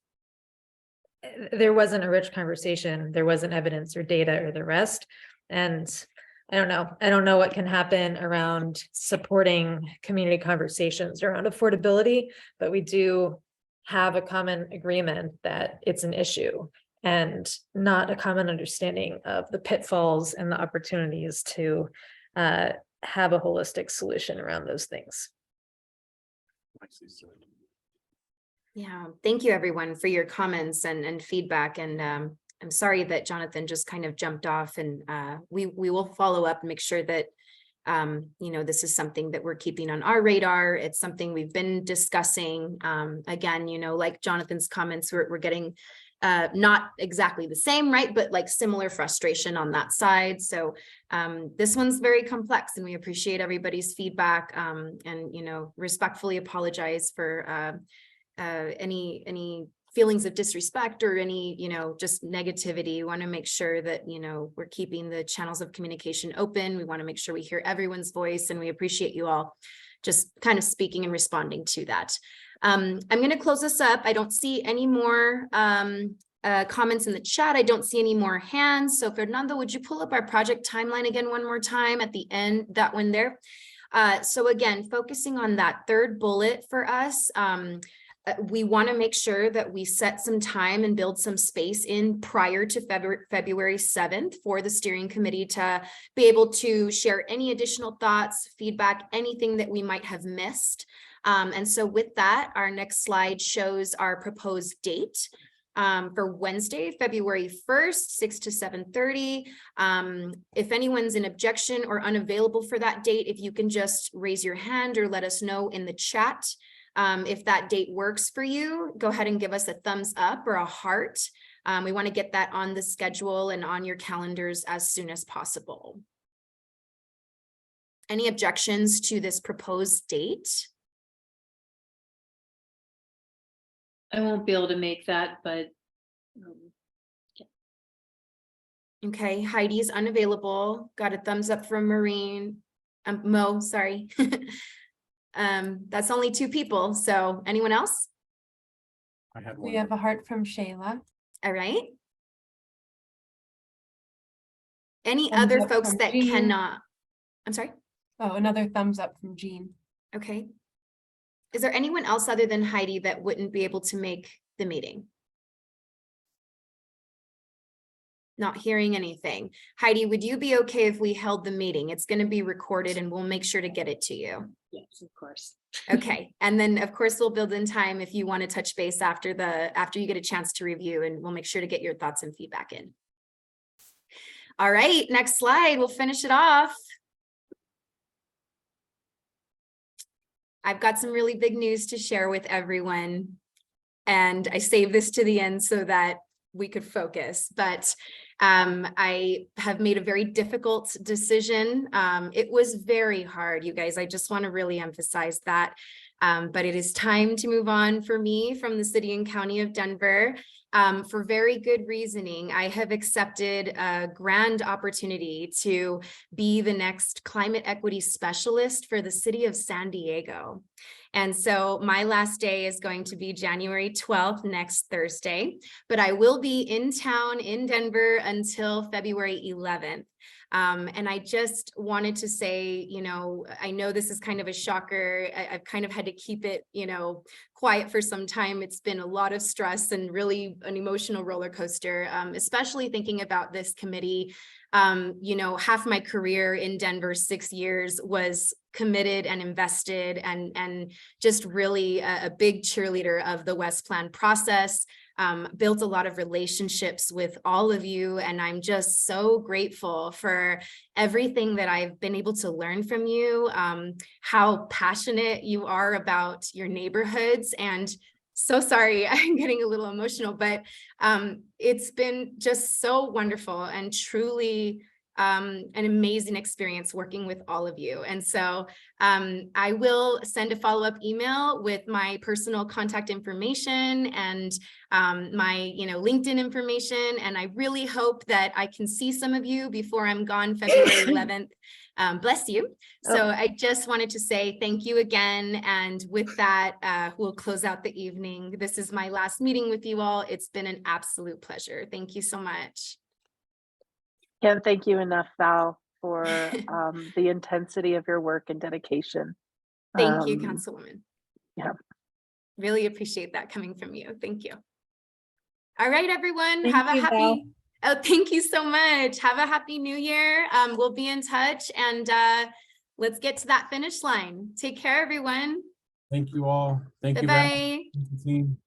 I: there wasn't a rich conversation, there wasn't evidence or data or the rest. And I don't know what can happen around supporting community conversations around affordability, but we do have a common agreement that it's an issue and not a common understanding of the pitfalls and the opportunities to have a holistic solution around those things.
A: Yeah, thank you everyone for your comments and feedback. And I'm sorry that Jonathan just kind of jumped off, and we will follow up and make sure that this is something that we're keeping on our radar. It's something we've been discussing. Again, like Jonathan's comments, we're getting not exactly the same, right? But like similar frustration on that side. So this one's very complex, and we appreciate everybody's feedback, and, you know, respectfully apologize for any feelings of disrespect or any, you know, just negativity. We want to make sure that, you know, we're keeping the channels of communication open. We want to make sure we hear everyone's voice, and we appreciate you all just kind of speaking and responding to that. I'm going to close this up. I don't see any more comments in the chat. I don't see any more hands. So Fernando, would you pull up our project timeline again one more time at the end, that one there? So again, focusing on that third bullet for us, we want to make sure that we set some time and build some space in prior to February 7th for the steering committee to be able to share any additional thoughts, feedback, anything that we might have missed. And so with that, our next slide shows our proposed date for Wednesday, February 1st, 6 to 7:30. If anyone's in objection or unavailable for that date, if you can just raise your hand or let us know in the chat. If that date works for you, go ahead and give us a thumbs up or a heart. We want to get that on the schedule and on your calendars as soon as possible. Any objections to this proposed date?
F: I won't be able to make that, but
A: Okay, Heidi's unavailable. Got a thumbs up from Maureen. Mo, sorry. That's only 2 people. So anyone else?
H: I had
B: We
H: one.
B: have a heart from Shayla.
A: All right. Any
B: Thumbs
A: other
B: up
A: folks
B: from
A: that
B: Jean.
A: cannot? I'm sorry.
B: Oh, another thumbs up from Jean.
A: Okay. Is there anyone else other than Heidi that wouldn't be able to make the meeting? Not hearing anything. Heidi, would you be okay if we held the meeting? It's going to be recorded and we'll make sure to get it to you.
F: yes, of course.
A: Okay. And then of course we'll build in time if you want to touch base after you get a chance to review, and we'll make sure to get your thoughts and feedback in. All right, next slide. We'll finish it off. I've got some really big news to share with everyone, and I saved this to the end so that we could focus, but I have made a very difficult decision. It was very hard, you guys. I just want to really emphasize that. But it is time to move on for me from the city and county of Denver. For very good reasoning, I have accepted a grand opportunity to be the next climate equity specialist for the city of San Diego. And so my last day is going to be January 12th, next Thursday, but I will be in town in Denver until February 11th. And I just wanted to say, you know, I know this is kind of a shocker. I've kind of had to keep it, you know, quiet for some time. It's been a lot of stress and really an emotional roller coaster, especially thinking about this committee. You know, half my career in Denver, 6 years, was committed and invested and just really a big cheerleader of the West Plan process. Built a lot of relationships with all of you, and I'm just so grateful for everything that I've been able to learn from you, how passionate you are about your neighborhoods. And so sorry, I'm getting a little emotional, but it's been just so wonderful and truly an amazing experience working with all of you. And so I will send a follow-up email with my personal contact information and my, you know, LinkedIn information. And I really hope that I can see some of you before I'm gone February 11th. Bless you. So I just wanted to say thank you again. And with that, we'll close out the evening. This is my last meeting with you all. It's been an absolute pleasure. Thank you so much.
E: Can't thank you enough, Val, for the intensity of your work and dedication.
A: Thank you, Councilwoman.
E: Yeah.
A: Really appreciate that coming from you. Thank you. All right, everyone.
G: Thank
A: Have a
G: you,
A: happy.
G: Val.
A: Oh, thank you so much. Have a happy new year. We'll be in touch, and let's get to that finish line. Take care, everyone.
H: Thank you all. Thank you, Val.
A: Bye-bye.
H: Thank you, team.